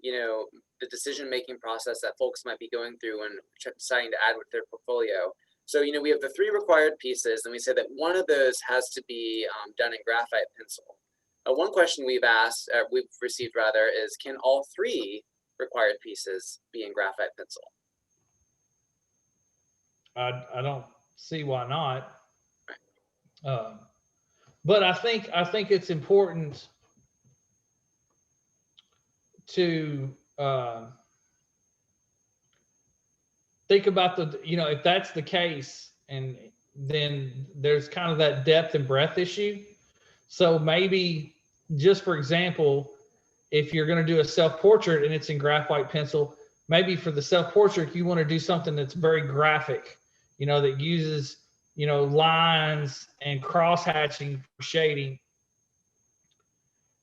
A: the decision-making process that folks might be going through when deciding to add with their portfolio. So, we have the 3 required pieces, and we say that one of those has to be done in graphite pencil. One question we've received is, can all 3 required pieces be in graphite pencil?
B: I don't see why not. But I think it's important to think about if that's the case, and then there's kind of that depth and breadth issue. So maybe, just for example, if you're going to do a self-portrait and it's in graphite pencil, maybe for the self-portrait, you want to do something that's very graphic, that uses, lines and cross-hatching for shading.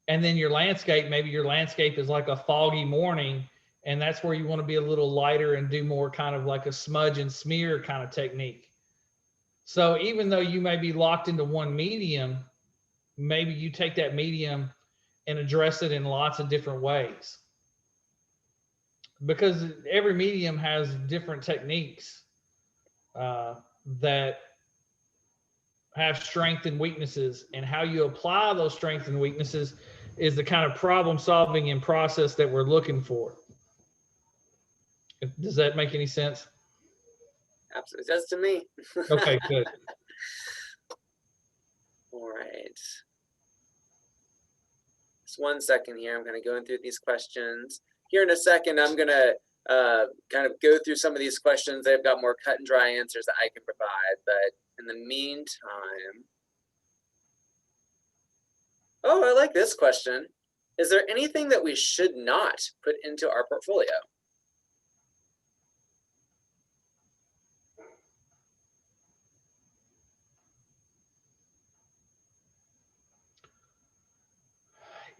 B: And then your landscape, maybe your landscape is like a foggy morning, and that's where you want to be a little lighter and do more kind of like a smudge and smear kind of technique. So even though you may be locked into one medium, maybe you take that medium and address it in lots of different ways, because every medium has different techniques that have strengths and weaknesses, and how you apply those strengths and weaknesses is the kind of problem solving and process that we're looking for. Does that make any sense?
A: Absolutely, it does to me.
B: Okay, good.
A: All right. Just one second here. I'm going to go through these questions. Here in a second, I'm going to kind of go through some of these questions. They've got more cut and dry answers that I can provide. But in the meantime, I like this question. Is there anything that we should not put into our portfolio?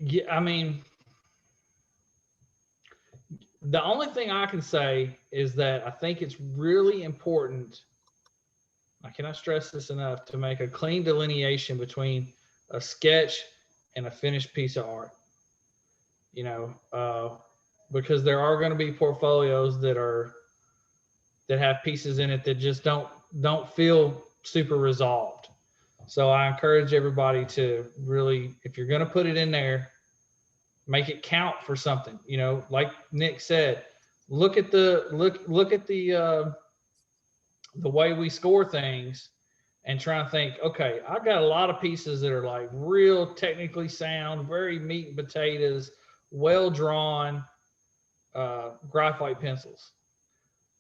B: Yeah, I mean, the only thing I can say is that I think it's really important. I cannot stress this enough, to make a clean delineation between a sketch and a finished piece of art. You know, because there are going to be portfolios that have pieces in it that just don't feel super resolved. So I encourage everybody to really, if you're going to put it in there, make it count for something. You know, like Nick said, look at the way we score things, and try and think, okay, I've got a lot of pieces that are like real technically sound, very meat and potatoes, well drawn, graphite pencils.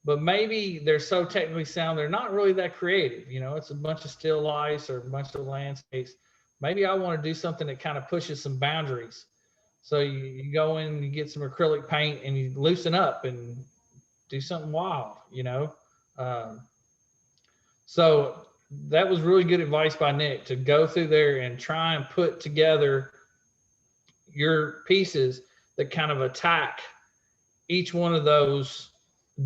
B: But maybe they're so technically sound, they're not really that creative. You know, it's a bunch of still lifes or a bunch of landscapes. Maybe I want to do something that kind of pushes some boundaries. So you go in and you get some acrylic paint and you loosen up and do something wild, you know? Um, so that was really good advice by Nick, to go through there and try and put together your pieces that kind of attack each one of those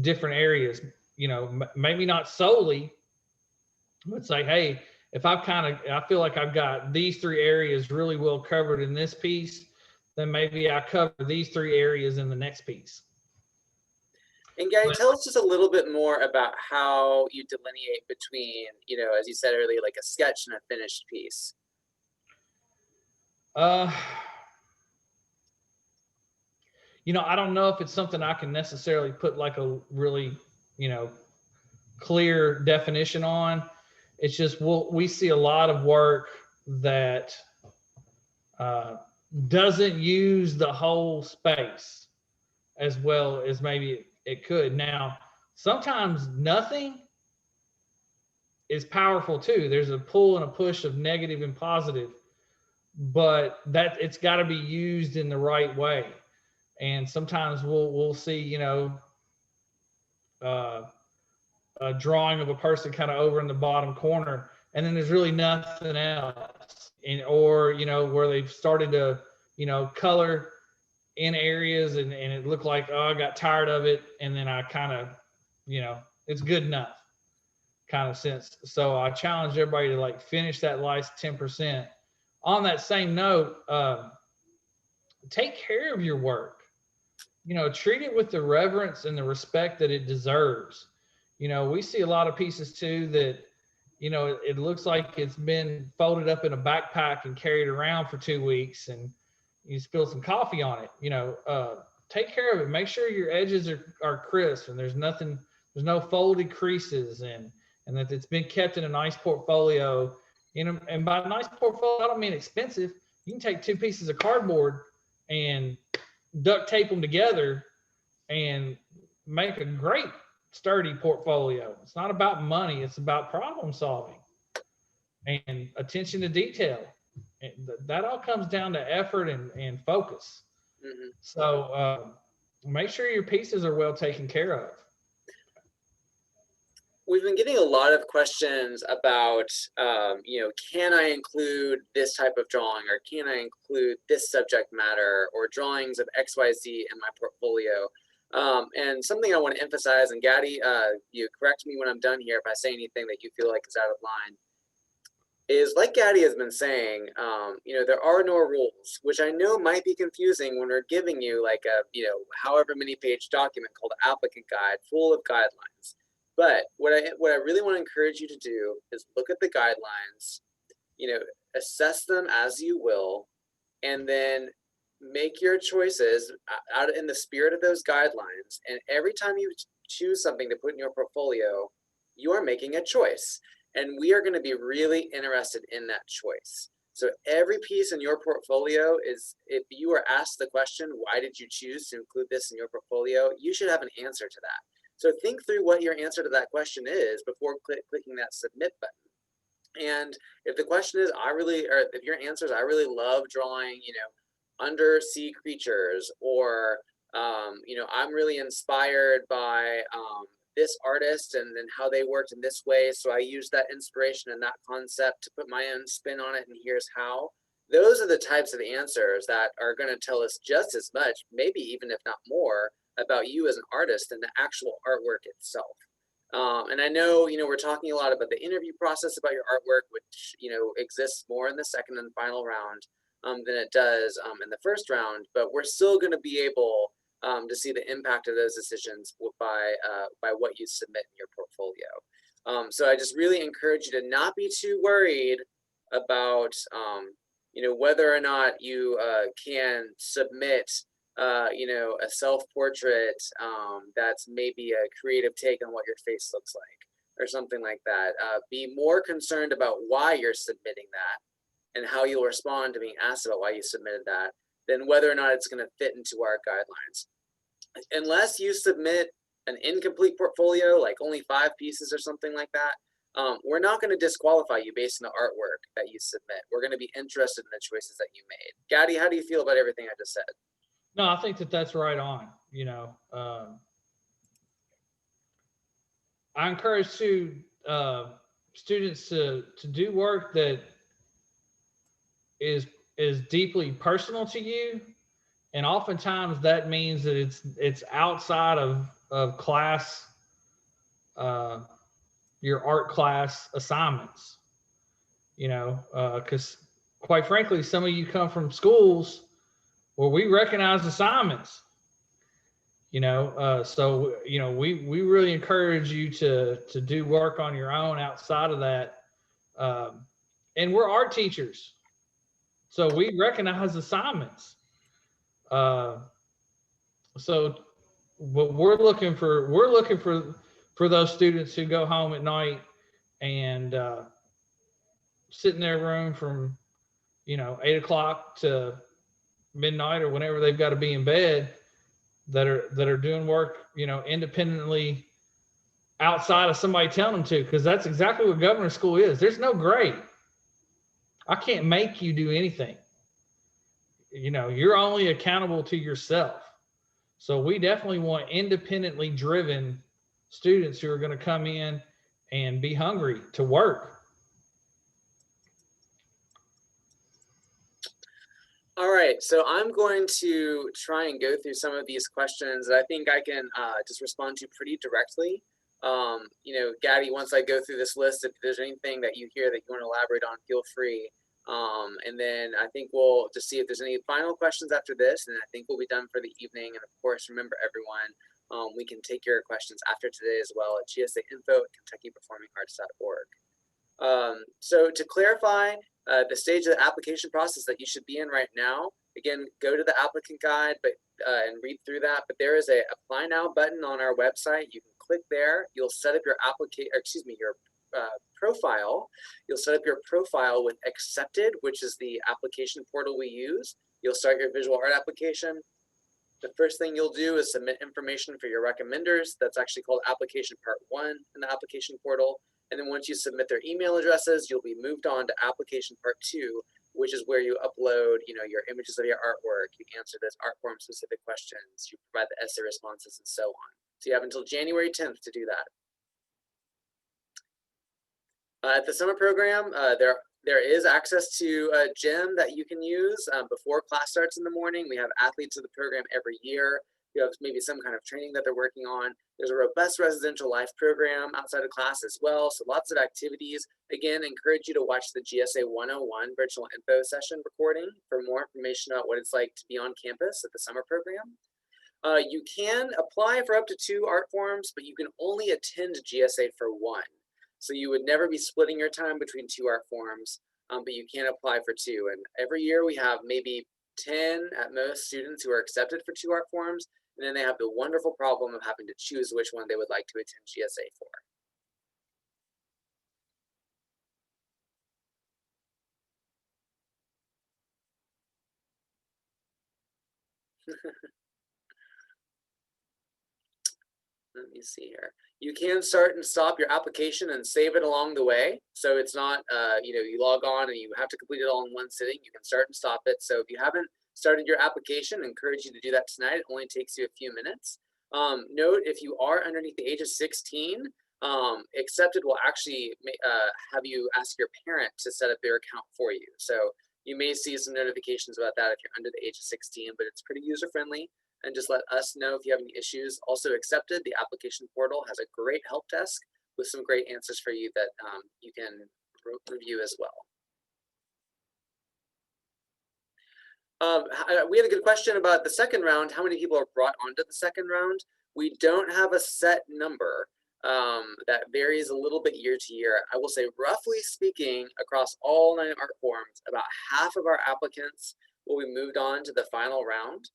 B: different areas. You know, maybe not solely, but say, hey, if I feel like I've got these three areas really well covered in this piece, then maybe I cover these three areas in the next piece.
A: And Gary, tell us just a little bit more about how you delineate between, you know, as you said earlier, like a sketch and a finished piece.
B: You know, I don't know if it's something I can necessarily put like a really, you know, clear definition on. It's just, we see a lot of work that doesn't use the whole space as well as maybe it could. Now, sometimes nothing is powerful too. There's a pull and a push of negative and positive, but that it's got to be used in the right way. And sometimes we'll see, you know, a drawing of a person kind of over in the bottom corner, and then there's really nothing else. And or, you know, where they've started to, you know, color in areas and it looked like, oh, I got tired of it, and then I kind of, you know, it's good enough kind of sense. So I challenge everybody to like finish that last 10%. On that same note, take care of your work. You know, treat it with the reverence and the respect that it deserves. You know, we see a lot of pieces too that, you know, it looks like it's been folded up in a backpack and carried around for 2 weeks, and you spill some coffee on it. You know, take care of it. Make sure your edges are crisp and there's no folded creases, and that it's been kept in a nice portfolio. You know, and by a nice portfolio, I don't mean expensive. You can take 2 pieces of cardboard and duct tape them together and make a great sturdy portfolio. It's not about money, it's about problem solving and attention to detail. And that all comes down to effort and focus.
A: Mm-hmm.
B: So make sure your pieces are well taken care of.
A: We've been getting a lot of questions about, you know, can I include this type of drawing, or can I include this subject matter, or drawings of XYZ in my portfolio? And something I want to emphasize, and Gaddy, you correct me when I'm done here if I say anything that you feel like is out of line, is like Gaddy has been saying, you know, there are no rules, which I know might be confusing when we're giving you like a, you know, however many page document called applicant guide full of guidelines. But what I really want to encourage you to do is look at the guidelines, you know, assess them as you will, and then make your choices out in the spirit of those guidelines. And every time you choose something to put in your portfolio, you are making a choice. And we are going to be really interested in that choice. So every piece in your portfolio is, if you are asked the question, why did you choose to include this in your portfolio? You should have an answer to that. So think through what your answer to that question is before clicking that submit button. And if the question is, if your answer is, I really love drawing, you know, undersea creatures, or, you know, I'm really inspired by this artist and then how they worked in this way, so I use that inspiration and that concept to put my own spin on it, and here's how. those are the types of answers that are going to tell us just as much, maybe even if not more, about you as an artist than the actual artwork itself. And I know, we're talking a lot about the interview process about your artwork, which, exists more in the second and final round than it does in the first round, but we're still going to be able to see the impact of those decisions by what you submit in your portfolio. So I just really encourage you to not be too worried about, whether or not you can submit a self-portrait that's maybe a creative take on what your face looks like or something like that. Be more concerned about why you're submitting that and how you'll respond to being asked about why you submitted that than whether or not it's going to fit into our guidelines. Unless you submit an incomplete portfolio, like only 5 pieces or something like that, we're not going to disqualify you based on the artwork that you submit. We're going to be interested in the choices that you made. Gaddy, how do you feel about everything I just said?
B: No, I think that's right on. I encourage students to do work that is deeply personal to you, and oftentimes that means that it's outside of class, your art class assignments. Because quite frankly, some of you come from schools where we recognize assignments. So we really encourage you to do work on your own outside of that. And we're art teachers, so we recognize assignments. So what we're looking for those students who go home at night and sit in their room from 8 o'clock to midnight or whenever they've got to be in bed, that are doing work independently outside of somebody telling them to, because that's exactly what government school is. There's no grade. I can't make you do anything. You're only accountable to yourself. So we definitely want independently driven students who are going to come in and be hungry to work.
A: All right, so I'm going to try and go through some of these questions that I think I can just respond to pretty directly. Gaddy, once I go through this list, if there's anything that you hear that you want to elaborate on, feel free. And then I think we'll just see if there's any final questions after this, and I think we'll be done for the evening. And of course, remember everyone, we can take your questions after today as well at gsainfo@kentuckyperformingarts.org. So to clarify the stage of the application process that you should be in right now, again, go to the applicant guide and read through that. But there is a apply now button on our website. You can click there. You'll set up your profile. You'll set up your profile with Accepted, which is the application portal we use. You'll start your visual art application. The first thing you'll do is submit information for your recommenders. That's actually called application part 1 in the application portal. And then once you submit their email addresses, you'll be moved on to application part 2, which is where you upload, your images of your artwork. You answer those art form specific questions. You provide the essay responses and so on. So you have until January 10th to do that. At the summer program, there is access to a gym that you can use before class starts in the morning. We have athletes of the program every year. You have maybe some kind of training that they're working on. There's a robust residential life program outside of class as well. So lots of activities. Again, encourage you to watch the GSA 101 virtual info session recording for more information about what it's like to be on campus at the summer program. You can apply for up to 2 art forms, but you can only attend GSA for 1. So you would never be splitting your time between 2 art forms, but you can apply for 2. And every year we have maybe 10 at most students who are accepted for 2 art forms, and then they have the wonderful problem of having to choose which one they would like to attend GSA for. Let me see here. You can start and stop your application and save it along the way. So it's not, you log on and you have to complete it all in one sitting. You can start and stop it. So if you haven't started your application, I encourage you to do that tonight. It only takes you a few minutes. Note, if you are underneath the age of 16, Accepted will actually have you ask your parent to set up their account for you. So You may see some notifications about that if you're under the age of 16, but it's pretty user-friendly. And just let us know if you have any issues. Also accepted, the application portal has a great help desk with some great answers for you that you can review as well. We had a good question about the second round. How many people are brought onto the second round? We don't have a set number. That varies a little bit year to year. I will say, roughly speaking, across all 9 art forms, about half of our applicants will be moved on to the final round.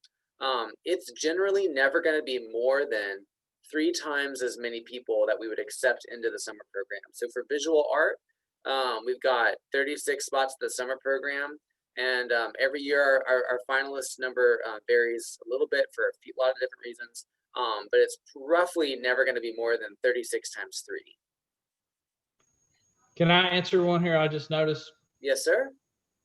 A: It's generally never going to be more than 3 times as many people that we would accept into the summer program. So for visual art, we've got 36 spots in the summer program. And every year our finalist number varies a little bit for a lot of different reasons. But it's roughly never going to be more than 36 times 3.
B: Can I answer one here? I just noticed.
A: Yes, sir.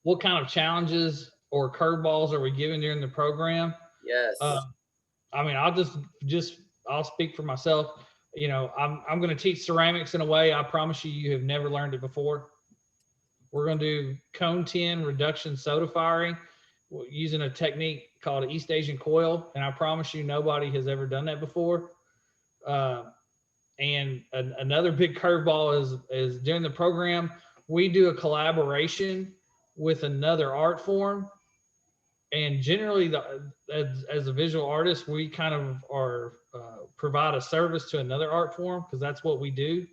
B: What kind of challenges or curveballs are we giving during the program?
A: Yes.
B: I mean, I'll speak for myself. You know, I'm going to teach ceramics in a way I promise you have never learned it before. We're going to do cone tin reduction soda firing using a technique called East Asian coil, and I promise you nobody has ever done that before. And another big curveball is during the program we do a collaboration with another art form, and generally as a visual artist we kind of are provide a service to another art form because that's what we do.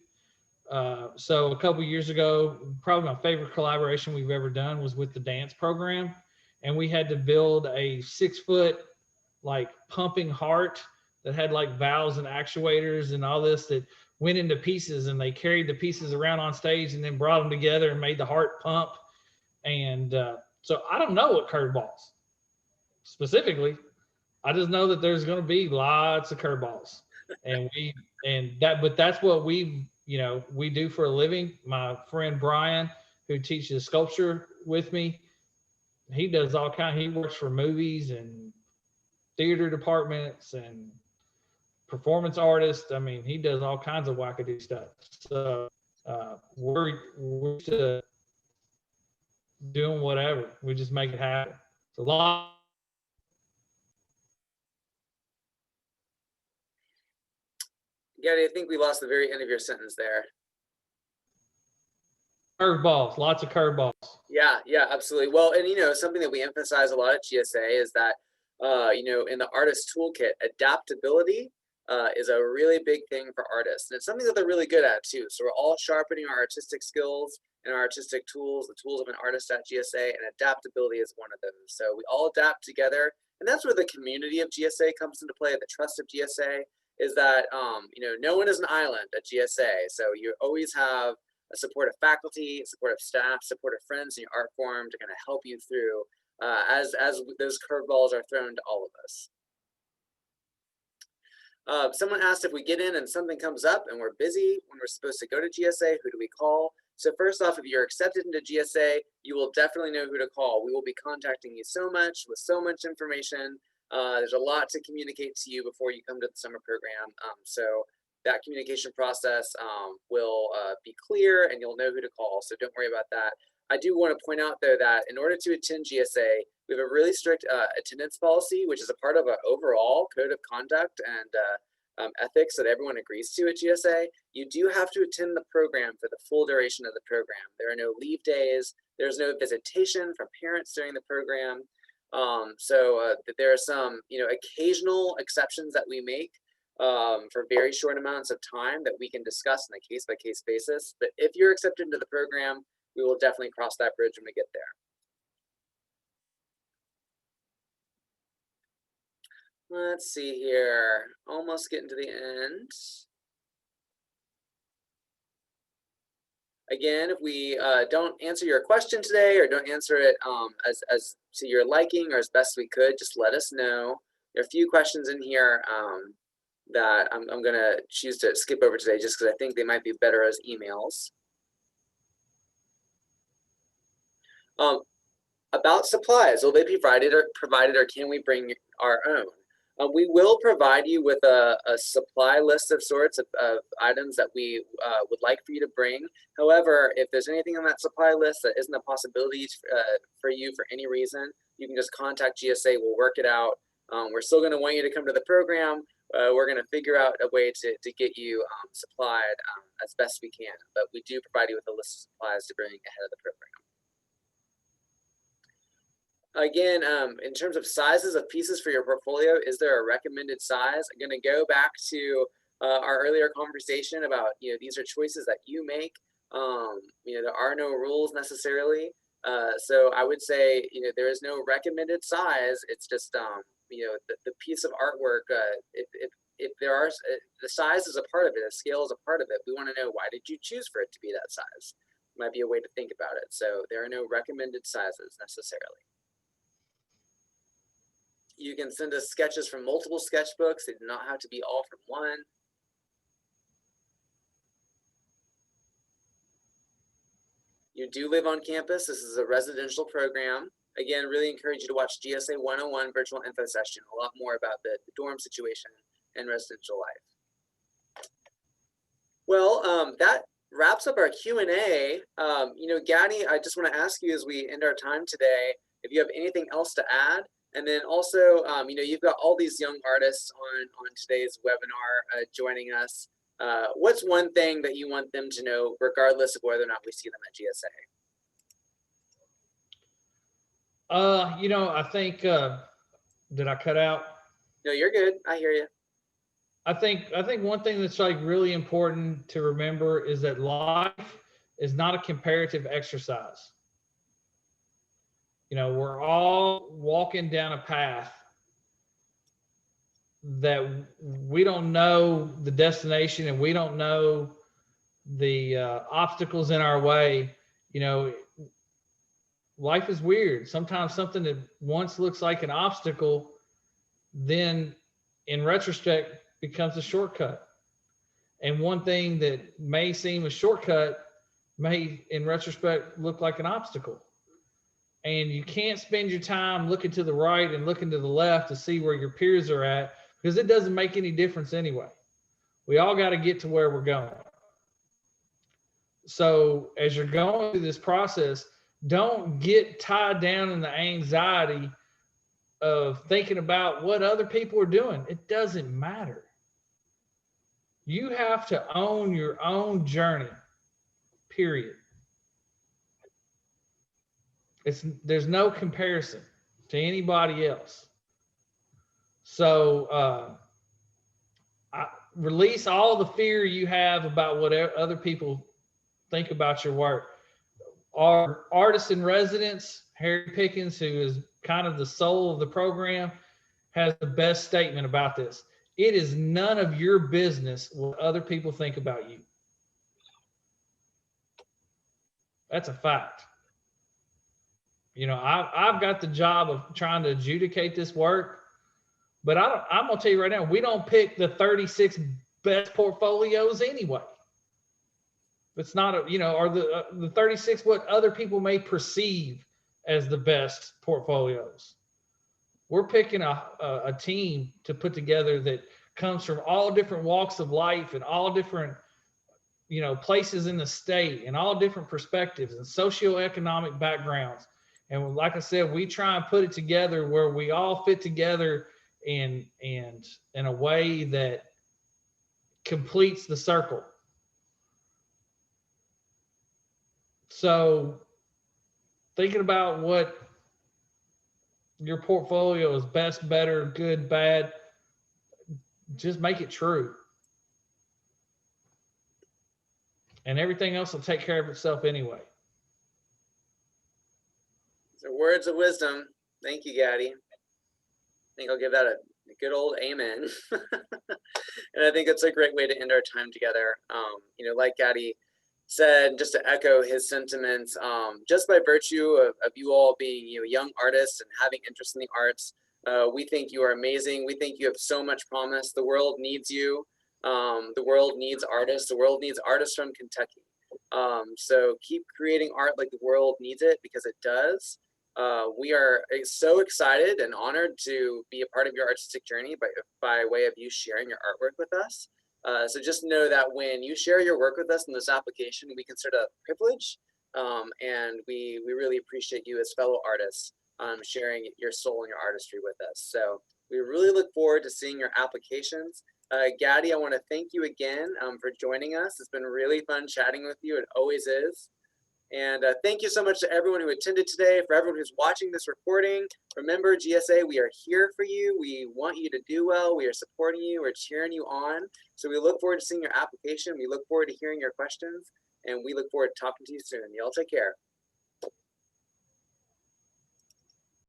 B: So a couple years ago, probably my favorite collaboration we've ever done was with the dance program, and we had to build a 6-foot like pumping heart that had like valves and actuators and all this that went into pieces, and they carried the pieces around on stage and then brought them together and made the heart pump. And so I don't know what curveballs specifically. I just know that there's going to be lots of curveballs, but that's what we do for a living. My friend Brian, who teaches sculpture with me, he does all kinds. He works for movies and theater departments and performance artists. I mean, he does all kinds of wackadoo stuff. So we're to doing whatever. We just make it happen. It's a lot.
A: Gary, I think we lost the very end of your sentence there.
B: Curveballs, lots of curveballs.
A: Yeah, absolutely. Well, and something that we emphasize a lot at GSA is that in the artist toolkit, adaptability is a really big thing for artists, and it's something that they're really good at too. So we're all sharpening our artistic skills and our artistic tools, the tools of an artist at GSA, and adaptability is one of them. So we all adapt together, and that's where the community of GSA comes into play. The trust of GSA is that no one is an island at GSA, so you always have a supportive faculty, supportive staff, supportive friends in your art form to kind of help you through as those curveballs are thrown to all of us. Someone asked if we get in and something comes up and we're busy when we're supposed to go to GSA, who do we call? So first off, if you're accepted into GSA, you will definitely know who to call. We will be contacting you so much with so much information. There's a lot to communicate to you before you come to the summer program. So that communication process will be clear and you'll know who to call. So don't worry about that. I do want to point out though that in order to attend GSA, we have a really strict attendance policy, which is a part of our overall code of conduct and ethics that everyone agrees to at GSA. You do have to attend the program for the full duration of the program. There are no leave days. There's no visitation from parents during the program. So there are some, occasional exceptions that we make for very short amounts of time that we can discuss on a case-by-case basis. But if you're accepted into the program, we will definitely cross that bridge when we get there. Let's see here, almost getting to the end. Again, if we don't answer your question today or don't answer it as to your liking or as best we could, just let us know. There are a few questions in here that I'm going to choose to skip over today just because I think they might be better as emails. About supplies, will they be provided or can we bring our own? We will provide you with a supply list of sorts of items that we would like for you to bring. However, if there's anything on that supply list that isn't a possibility for you for any reason, you can just contact GSA. We'll work it out. We're still going to want you to come to the program. We're going to figure out a way to get you supplied as best we can. But we do provide you with a list of supplies to bring ahead of the program. Again, in terms of sizes of pieces for your portfolio, is there a recommended size? I'm going to go back to our earlier conversation about, these are choices that you make. There are no rules necessarily. So I would say, there is no recommended size. It's just, the piece of artwork, if there are, the size is a part of it, the scale is a part of it. We want to know, why did you choose for it to be that size? Might be a way to think about it. So there are no recommended sizes necessarily. You can send us sketches from multiple sketchbooks. They do not have to be all from one. You do live on campus. This is a residential program. Again, really encourage you to watch GSA 101 virtual info session, a lot more about the dorm situation and residential life. Well, that wraps up our Q&A. Gadi, I just want to ask you as we end our time today, if you have anything else to add. And then also, you've got all these young artists on today's webinar joining us. What's one thing that you want them to know, regardless of whether or not we see them at GSA?
B: I think, did I cut out?
A: No, you're good. I hear you.
B: I think one thing that's like really important to remember is that life is not a comparative exercise. We're all walking down a path that we don't know the destination and we don't know the obstacles in our way. Life is weird. Sometimes something that once looks like an obstacle, then in retrospect becomes a shortcut. And one thing that may seem a shortcut may in retrospect look like an obstacle. And you can't spend your time looking to the right and looking to the left to see where your peers are at, because it doesn't make any difference anyway. We all got to get to where we're going. So as you're going through this process, don't get tied down in the anxiety of thinking about what other people are doing. It doesn't matter. You have to own your own journey, period. There's no comparison to anybody else. So release all the fear you have about what other people think about your work. Our artist in residence, Harry Pickens, who is kind of the soul of the program, has the best statement about this. It is none of your business what other people think about you. That's a fact. I've got the job of trying to adjudicate this work, but I'm going to tell you right now, we don't pick the 36 best portfolios anyway. It's not or the 36 what other people may perceive as the best portfolios. We're picking a team to put together that comes from all different walks of life and all different places in the state and all different perspectives and socioeconomic backgrounds. And like I said, we try and put it together where we all fit together in a way that completes the circle. So thinking about what your portfolio is, best, better, good, bad, just make it true. And everything else will take care of itself anyway.
A: So words of wisdom. Thank you, Gadi. I think I'll give that a good old amen. And I think it's a great way to end our time together. Like Gadi said, just to echo his sentiments, just by virtue of you all being young artists and having interest in the arts, we think you are amazing. We think you have so much promise. The world needs you. The world needs artists. The world needs artists from Kentucky. So keep creating art like the world needs it, because it does. We are so excited and honored to be a part of your artistic journey by way of you sharing your artwork with us. So just know that when you share your work with us in this application, we consider it a privilege, and we really appreciate you as fellow artists sharing your soul and your artistry with us. So we really look forward to seeing your applications. Gaddy, I want to thank you again for joining us. It's been really fun chatting with you. It always is. And thank you so much to everyone who attended today, for everyone who's watching this recording. Remember, GSA, we are here for you. We want you to do well. We are supporting you. We're cheering you on. So we look forward to seeing your application. We look forward to hearing your questions. And we look forward to talking to you soon. Y'all take care.